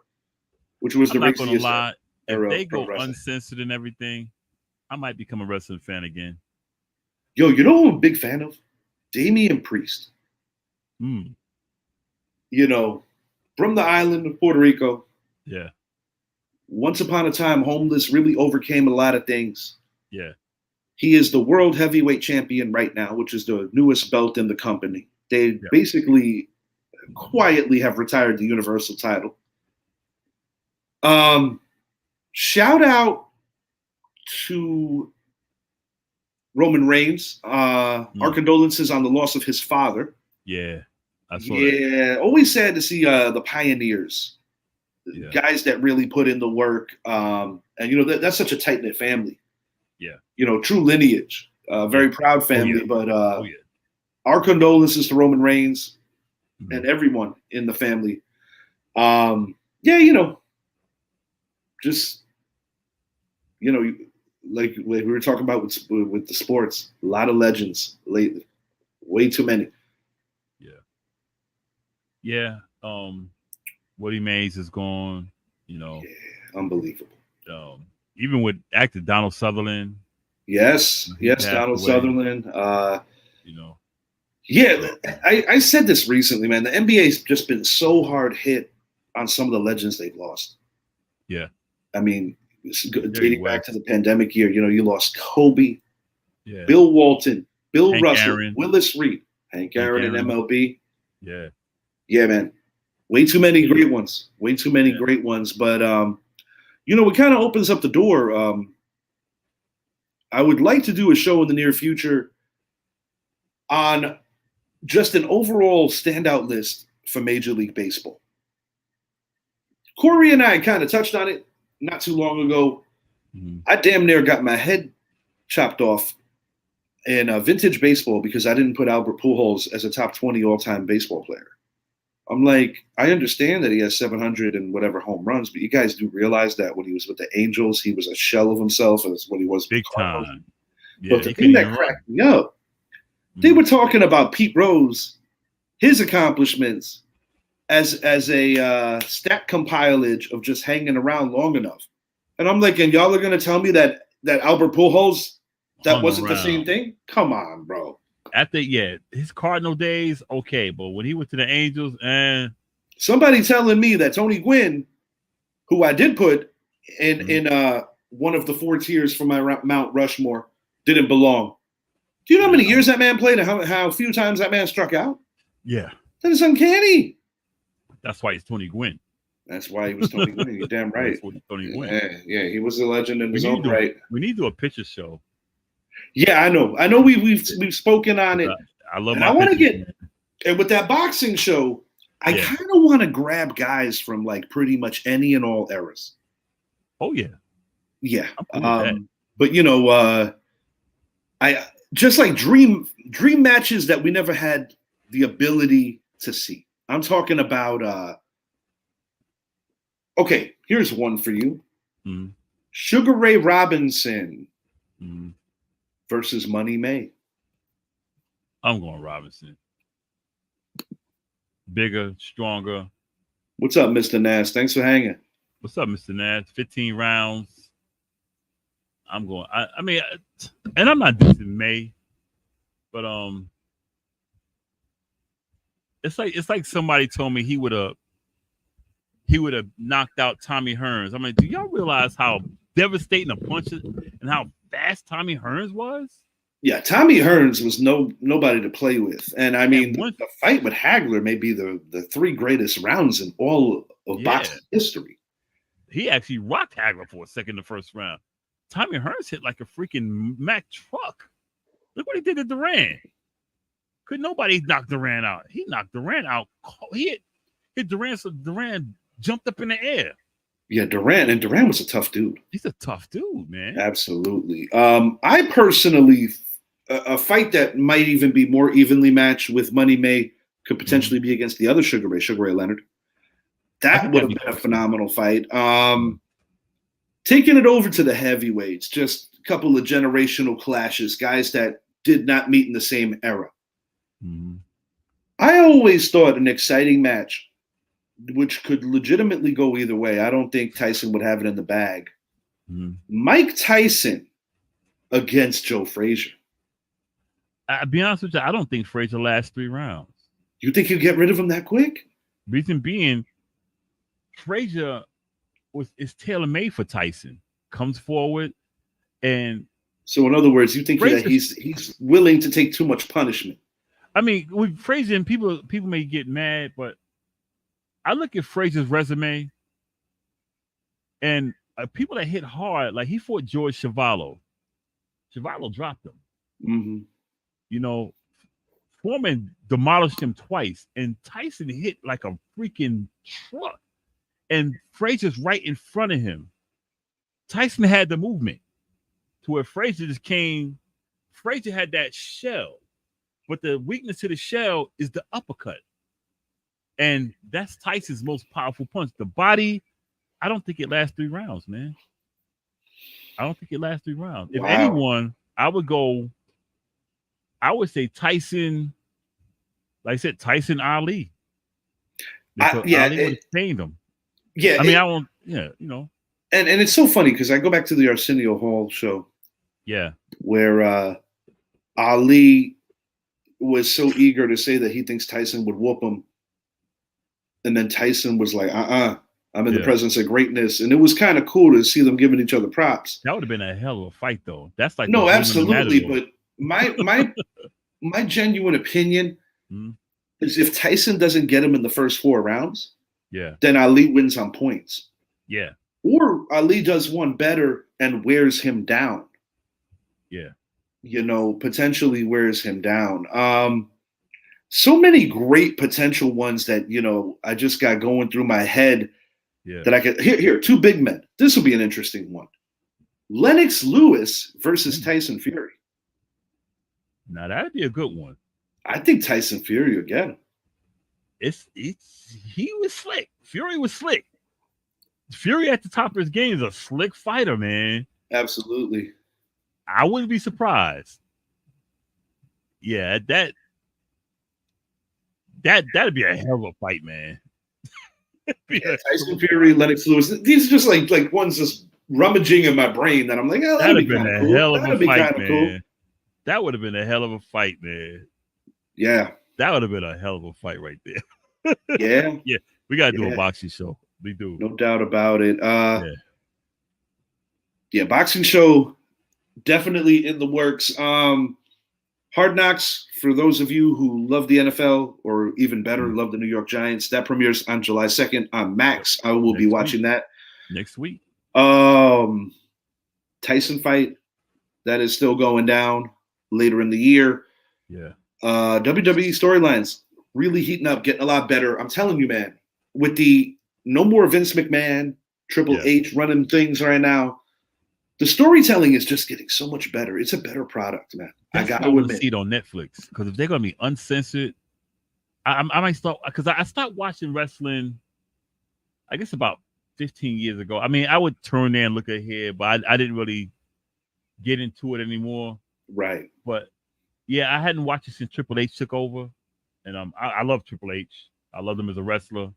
which was I'm the not gonna raciest lie. era. If they go uncensored and everything, I might become a wrestling fan again. Yo, you know who I'm a big fan of? Damian Priest. From the island of Puerto Rico. Yeah. Once upon a time, homeless, really overcame a lot of things. Yeah. He is the world heavyweight champion right now, which is the newest belt in the company. They basically quietly have retired the Universal title. Shout out to Roman Reigns. Our condolences on the loss of his father. Yeah. I saw that. Yeah. Always sad to see the pioneers, guys that really put in the work. And that's such a tight-knit family. Yeah. True lineage, very proud family, but our condolences to Roman Reigns and everyone in the family. Like we were talking about with the sports, a lot of legends lately, way too many. Yeah. Woody Mays is gone, unbelievable. Even with actor Donald Sutherland. Yes, Donald away. Sutherland. I said this recently, man. The NBA's just been so hard hit on some of the legends they've lost. Yeah. I mean, dating back to the pandemic year, you lost Kobe, Bill Walton, Bill Hank Russell, Aaron. Willis Reed, Hank Aaron in MLB. Yeah. Yeah, man. Way too many great ones. Way too many great ones. But, it kind of opens up the door. I would like to do a show in the near future on just an overall standout list for Major League Baseball. Corey and I kind of touched on it not too long ago. Mm-hmm. I damn near got my head chopped off in vintage baseball because I didn't put Albert Pujols as a top 20 all-time baseball player. I'm like, I understand that he has 700 and whatever home runs, but you guys do realize that when he was with the Angels, he was a shell of himself as what he was with Big the Cardinals. time. Yeah, But the he thing couldn't that even cracked run. me up, they were talking about Pete Rose, his accomplishments as a stat compilage of just hanging around long enough. And I'm like, and y'all are gonna tell me that Albert Pujols, that Hung wasn't the same around. thing? Come on, bro. After his Cardinal days, okay, but when he went to the Angels, and Somebody telling me that Tony Gwynn, who I did put in one of the 4 tiers for my Mount Rushmore, didn't belong. Do you know how many years that man played and how few times that man struck out? Yeah, that is uncanny. That's why he's Tony Gwynn. That's why he was Tony Gwynn. You're damn right. That's what Tony Gwynn. Yeah, he was a legend in his own right. We need to do a picture show. Yeah, I know. We've spoken on it. I love and my I want to pictures, get and with that boxing show, I kind of want to grab guys from like pretty much any and all eras. Oh yeah. Yeah. But you know, I just like dream matches that we never had the ability to see. I'm talking about okay, here's one for you. Mm-hmm. Sugar Ray Robinson versus Money May. I'm going Robinson. Bigger, stronger. What's up, Mr. Nash? Thanks for hanging. What's up, Mr. Nash? 15 rounds. I'm going. I mean, and I'm not dissing May, but it's like somebody told me he would have knocked out Tommy Hearns. I mean, do y'all realize how devastating a punch and how fast Tommy Hearns was? Yeah, Tommy Hearns was nobody to play with, and I mean, the fight with Hagler may be the 3 greatest rounds in all of boxing history. He actually rocked Hagler for a second in the first round. Tommy Hearns hit like a freaking Mack truck. Look what he did to Duran. Could nobody knock Duran out? He knocked Duran out. He hit Duran, so Duran jumped up in the air. Yeah, Duran was a tough dude. He's a tough dude, man. Absolutely. I personally, a fight that might even be more evenly matched with Money May could potentially be against the other Sugar Ray Leonard. That would have been a phenomenal fight. Taking it over to the heavyweights, just a couple of generational clashes, guys that did not meet in the same era. Mm-hmm. I always thought an exciting match, which could legitimately go either way. I don't think Tyson would have it in the bag. Mm-hmm. Mike Tyson against Joe Frazier. I'll be honest with you, I don't think Frazier lasts 3 rounds. You think you get rid of him that quick? Reason being, Frazier is tailor-made for Tyson. Comes forward, and so in other words, you think that he's willing to take too much punishment. I mean, with Frazier, and people may get mad, but I look at Frazier's resume, and people that hit hard, like he fought George Chuvalo. Chuvalo dropped him. Mm-hmm. You know, Foreman demolished him twice, and Tyson hit like a freaking truck. And Frazier's right in front of him. Tyson had the movement to where Frazier just came. Frazier had that shell, but the weakness to the shell is the uppercut. And that's Tyson's most powerful punch. The body, I don't think it lasts 3 rounds, man. I don't think it lasts 3 rounds. If anyone, I would say Tyson, like I said, Tyson Ali. Ali would have chained him. Yeah. I mean, I won't, you know. And it's so funny because I go back to the Arsenio Hall show. Yeah. Where Ali was so eager to say that he thinks Tyson would whoop him. And then Tyson was like, I'm in the presence of greatness. And it was kind of cool to see them giving each other props. That would have been a hell of a fight, though. That's like no, absolutely. But my genuine opinion is if Tyson doesn't get him in the first 4 rounds, then Ali wins on points. Yeah. Or Ali does one better and wears him down. Yeah. You know, potentially wears him down. So many great potential ones that, you know, I just got going through my head that I could. Here, 2 big men. This will be an interesting one. Lennox Lewis versus Tyson Fury. Now, that'd be a good one. I think Tyson Fury will get him. he was slick. Fury was slick. Fury at the top of his game is a slick fighter, man. Absolutely. I wouldn't be surprised. Yeah, that'd be a hell of a fight, man. Tyson Fury, Lennox Lewis. These are just like ones just rummaging in my brain that I'm like, oh, that'd be kind of cool. Hell of a fight, man. Cool. That would have been a hell of a fight, man. Yeah. That would have been a hell of a fight right there. Yeah. Yeah. We got to do a boxing show. We do. No doubt about it. Yeah, boxing show definitely in the works. Hard Knocks, for those of you who love the NFL or even better, love the New York Giants, that premieres on July 2nd on Max. I will be watching that. Next week. Tyson fight, that is still going down later in the year. Yeah. WWE storylines really heating up, getting a lot better. I'm telling you, man, with the no more Vince McMahon, Triple H running things right now, the storytelling is just getting so much better. It's a better product, man. I got to admit. See it on Netflix, because if they're going to be uncensored, I might start, because I stopped watching wrestling, I guess about 15 years ago. I mean, I would turn there and look ahead, but I didn't really get into it anymore. Right. But yeah, I hadn't watched it since Triple H took over, and I love Triple H. I love him as a wrestler.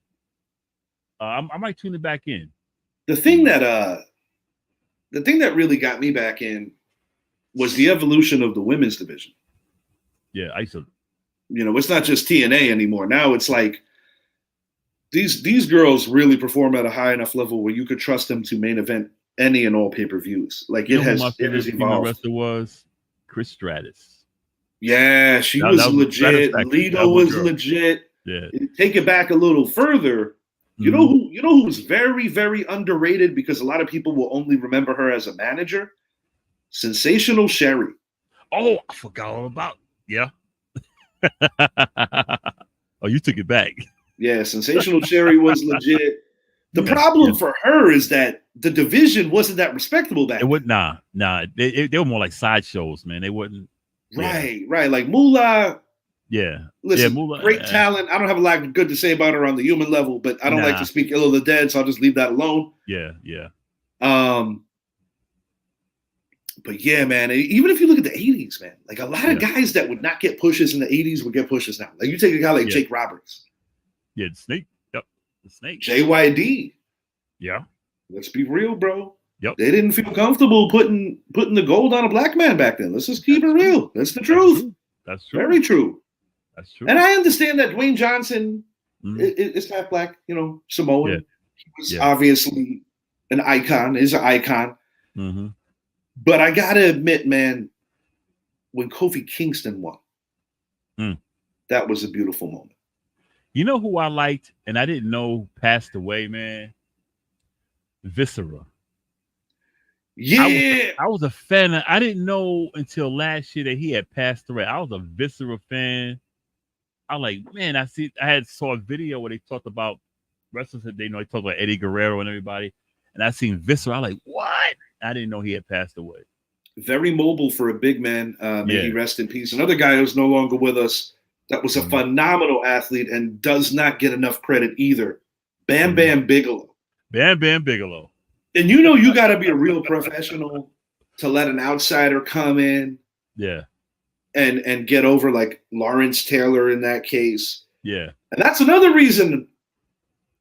I might tune it back in. The thing that really got me back in was the evolution of the women's division. Yeah, I used to. It's not just TNA anymore. Now it's like these girls really perform at a high enough level where you could trust them to main event any and all pay-per-views. Like it has evolved. Wrestler was Chris Stratus. Yeah, she was legit. Lita was legit. Yeah. Take it back a little further. You know who was very, very underrated because a lot of people will only remember her as a manager? Sensational Sherry. Oh, I forgot all about. Yeah. Oh, you took it back. Yeah, Sensational Sherry was legit. The problem for her is that the division wasn't that respectable back then. Nah. They were more like sideshows, man. They wouldn't. Right. Like Moolah. Yeah. Listen, Moolah, great talent. I don't have a lot good to say about her on the human level, but I don't like to speak ill of the dead, so I'll just leave that alone. Yeah. But yeah, man, even if you look at the 80s, man, like a lot of guys that would not get pushes in the 80s would get pushes now. Like you take a guy like Jake Roberts. Yeah, the Snake. Yep. The Snake. JYD. Yeah. Let's be real, bro. Yep. They didn't feel comfortable putting the gold on a black man back then. Let's just keep it real. That's the truth. That's true. Very true. That's true. And I understand that Dwayne Johnson is half black, Samoan. Yeah. He was obviously an icon, is an icon. Mm-hmm. But I got to admit, man, when Kofi Kingston won, that was a beautiful moment. You know who I liked and I didn't know passed away, man? Viscera. Yeah. I was a fan. I didn't know until last year that he had passed away. I was a Viscera fan. I was like, man, I saw a video where they talked about wrestlers that they talked about Eddie Guerrero and everybody. And I seen Viscera. I was like, what? I didn't know he had passed away. Very mobile for a big man. May he rest in peace. Another guy who's no longer with us that was a phenomenal athlete and does not get enough credit either. Bam Bam Bigelow. Bam Bam Bigelow. And you got to be a real professional to let an outsider come in. Yeah. And get over like Lawrence Taylor in that case. Yeah. And that's another reason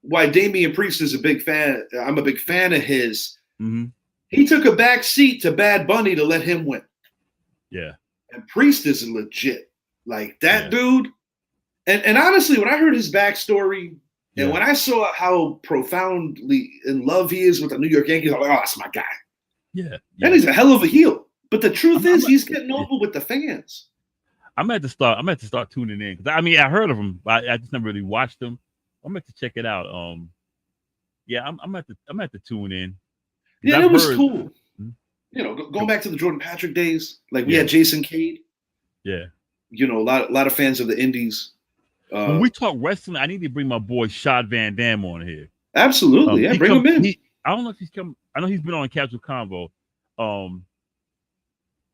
why Damian Priest is a big fan. I'm a big fan of his. Mm-hmm. He took a back seat to Bad Bunny to let him win. Yeah. And Priest is legit. Like that dude. And honestly, when I heard his backstory and when I saw how profoundly in love he is with the New York Yankees, I'm like, oh, that's my guy. Yeah. And he's a hell of a heel. But the truth is he's getting over with the fans. I'm at to start tuning in. Cause I mean, I heard of him, but I just never really watched him. I'm at to check it out. I'm at to tune in. Yeah, it was cool. Going back to the Jordan Patrick days, like we had Jason Cade. Yeah. A lot of fans of the Indies. When we talk wrestling, I need to bring my boy Shad Van Dam on here. Absolutely. Bring him in. I don't know if he's come. I know he's been on Casual Convo.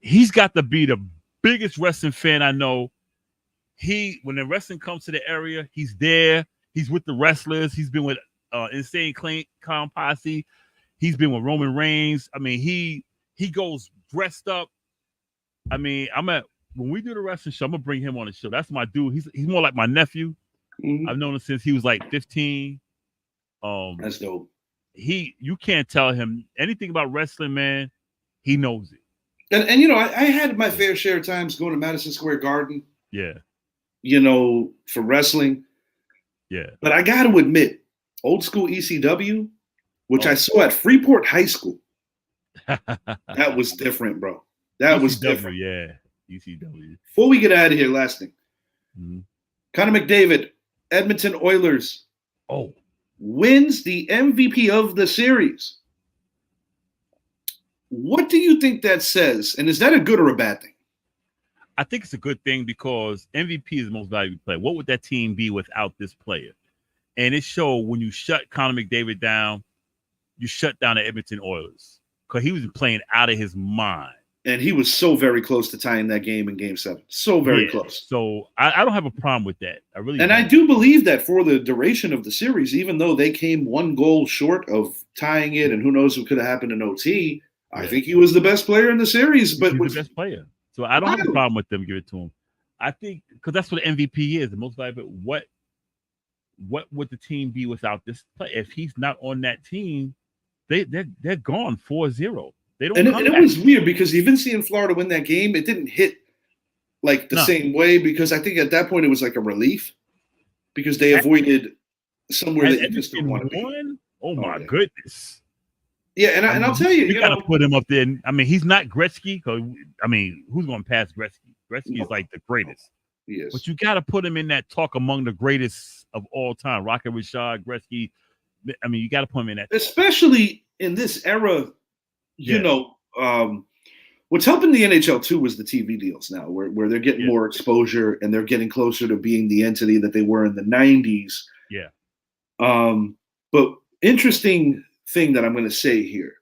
He's got to be the biggest wrestling fan I know. when the wrestling comes to the area, he's there. He's with the wrestlers. He's been with Insane Clown Posse. He's been with Roman Reigns. I mean, he goes dressed up. I mean, when we do the wrestling show, I'm gonna bring him on the show. That's my dude. He's more like my nephew. I've known him since he was like 15. That's dope. You can't tell him anything about wrestling, man. He knows it. And you know, I had my fair share of times going to Madison Square Garden. Yeah. You know, for wrestling. Yeah. But I got to admit, old school ECW, which I saw at Freeport High School, that was different, bro. That ECW, was different. Yeah. ECW. Before we get out of here, last thing. Mm-hmm. Connor McDavid, Edmonton Oilers. Wins the MVP of the series. What do you think that says? And is that a good or a bad thing? I think it's a good thing because MVP is the most valuable player. What would that team be without this player? And it showed when you shut Connor McDavid down, you shut down the Edmonton Oilers because he was playing out of his mind. And he was so very close to tying that game in Game 7. So very close. So I don't have a problem with that. I really And don't. I do believe that for the duration of the series, even though they came one goal short of tying it, and who knows what could have happened in OT, I think he was the best player in the series. But he's the best player. So I don't have a problem with them giving it to him. I think because that's what MVP is, the most valuable. What would the team be without this player? If he's not on that team, they're gone 4-0. They don't. And it was weird because even seeing Florida win that game, it didn't hit like the same way because I think at that point it was like a relief because they avoided somewhere that you just don't want to be. Oh my goodness. Yeah, and I'll tell you, you gotta put him up there. I mean, he's not Gretzky. I mean, who's going to pass Gretzky? Gretzky is like the greatest. Yes. But you got to put him in that talk among the greatest of all time. Rocket Richard, Gretzky. I mean, you got to put him in that. Especially in this era, you know, what's helping the NHL too is the TV deals now, where they're getting more exposure and they're getting closer to being the entity that they were in the 90s. Yeah. But interesting thing that I'm going to say here.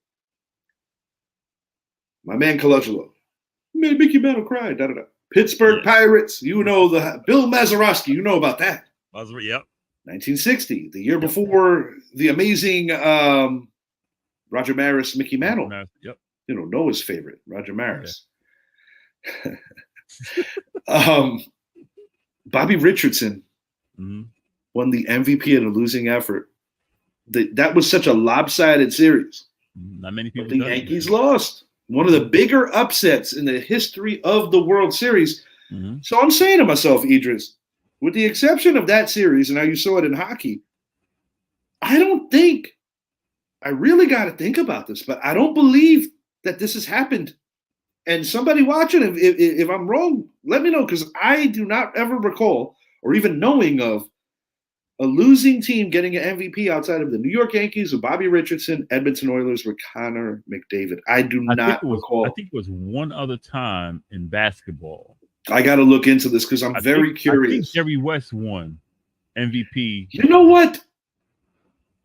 My man Colangelo made Mickey Mantle cry. Pittsburgh Pirates. You know Bill Mazeroski. You know about that. Yep. 1960, the year before the amazing Roger Maris, Mickey Mantle. Yep. You know, Noah's favorite, Roger Maris. Yeah. Bobby Richardson won the MVP in a losing effort. That was such a lopsided series. Not many people. The Yankees lost. One of the bigger upsets in the history of the World Series. So I'm saying to myself, Idris, with the exception of that series, and how you saw it in hockey, I really got to think about this, but I don't believe that this has happened. And somebody watching, if I'm wrong, let me know, because I do not ever recall or even knowing of a losing team getting an MVP outside of the New York Yankees with Bobby Richardson, Edmonton Oilers with Connor McDavid. I not recall. I think it was one other time in basketball. I got to look into this because I'm very curious. I think Jerry West won MVP. You know what?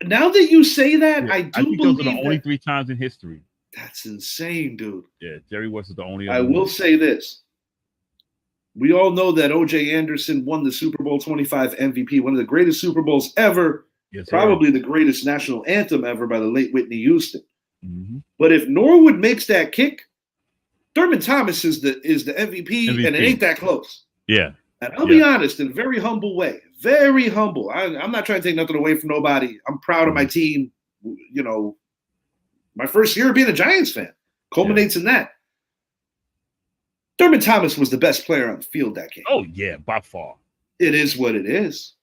Now that you say that, I think those are the only 3 times in history. That's insane, dude. Yeah, Jerry West is the only. I will say this. We all know that O.J. Anderson won the Super Bowl 25 MVP, one of the greatest Super Bowls ever, probably the greatest national anthem ever by the late Whitney Houston. But if Norwood makes that kick, Thurman Thomas is the MVP, and it ain't that close. Yeah. And I'll be honest, in a very humble way. Very humble. I'm not trying to take nothing away from nobody. I'm proud of my team. You know, my first year of being a Giants fan culminates in that. Thurman Thomas was the best player on the field that game. Oh, yeah, by far. It is what it is.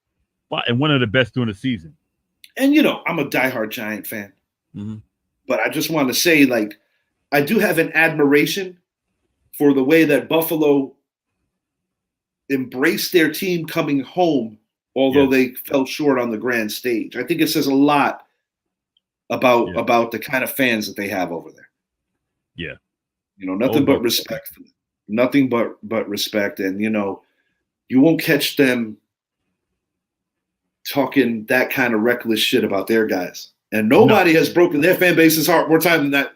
And one of the best during the season. And, you know, I'm a diehard Giant fan. But I just want to say, like, I do have an admiration for the way that Buffalo embraced their team coming home, although they fell short on the grand stage. I think it says a lot about the kind of fans that they have over there. Yeah. You know, nothing but respect for them. Nothing but respect. And, you know, you won't catch them talking that kind of reckless shit about their guys. And nobody has broken their fan base's heart more time than that.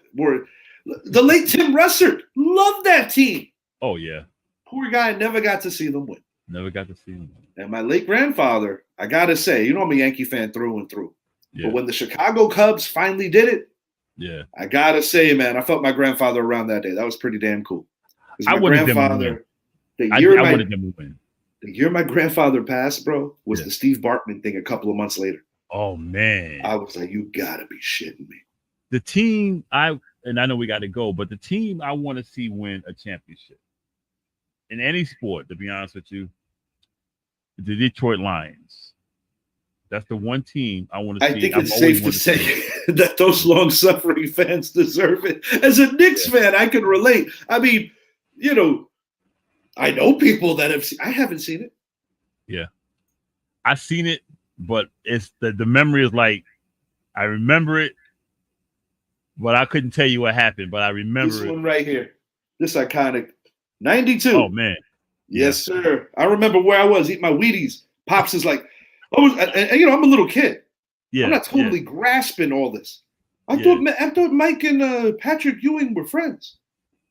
The late Tim Russert loved that team. Oh, yeah. Poor guy never got to see them win. Never got to see him. And my late grandfather, I gotta say, I'm a Yankee fan through and through. Yeah. But when the Chicago Cubs finally did it, yeah, I gotta say, man, I felt my grandfather around that day. That was pretty damn cool. I wanted them to win. I wanted them to win. The year my grandfather passed, bro, was the Steve Bartman thing a couple of months later. Oh man, I was like, you gotta be shitting me. The team I know we got to go, but the team I want to see win a championship in any sport, to be honest with you, the Detroit Lions. That's the one team I want to see. I think it's safe to say that those long-suffering fans deserve it. As a Knicks fan, I can relate. I mean, I know people that have seen. I haven't seen it. Yeah, I've seen it, but it's the memory is like I remember it, but I couldn't tell you what happened. But I remember this one right here. This iconic 92. Oh man, yes sir. I remember where I was eating my Wheaties. Pops is like, I'm a little kid. Yeah, I'm not totally grasping all this. I thought Mike and Patrick Ewing were friends.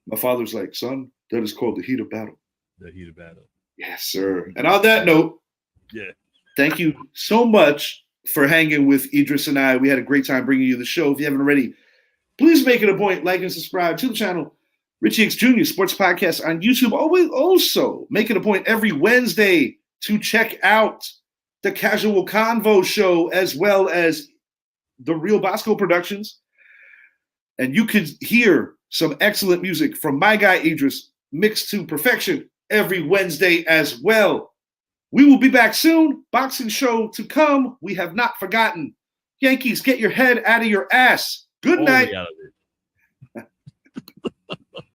My father's like, son, that is called the heat of battle. The heat of battle. Yes, sir. And on that note, thank you so much for hanging with Idris and I. We had a great time bringing you the show. If you haven't already, please make it a point, like and subscribe to the channel, Richie X Jr. Sports Podcast on YouTube. Always also make it a point every Wednesday to check out the Casual Convo Show as well as the Real Bosco Productions. And you could hear some excellent music from my guy Idris mixed to perfection every Wednesday as well. We will be back soon. Boxing show to come. We have not forgotten. Yankees, get your head out of your ass. Good night.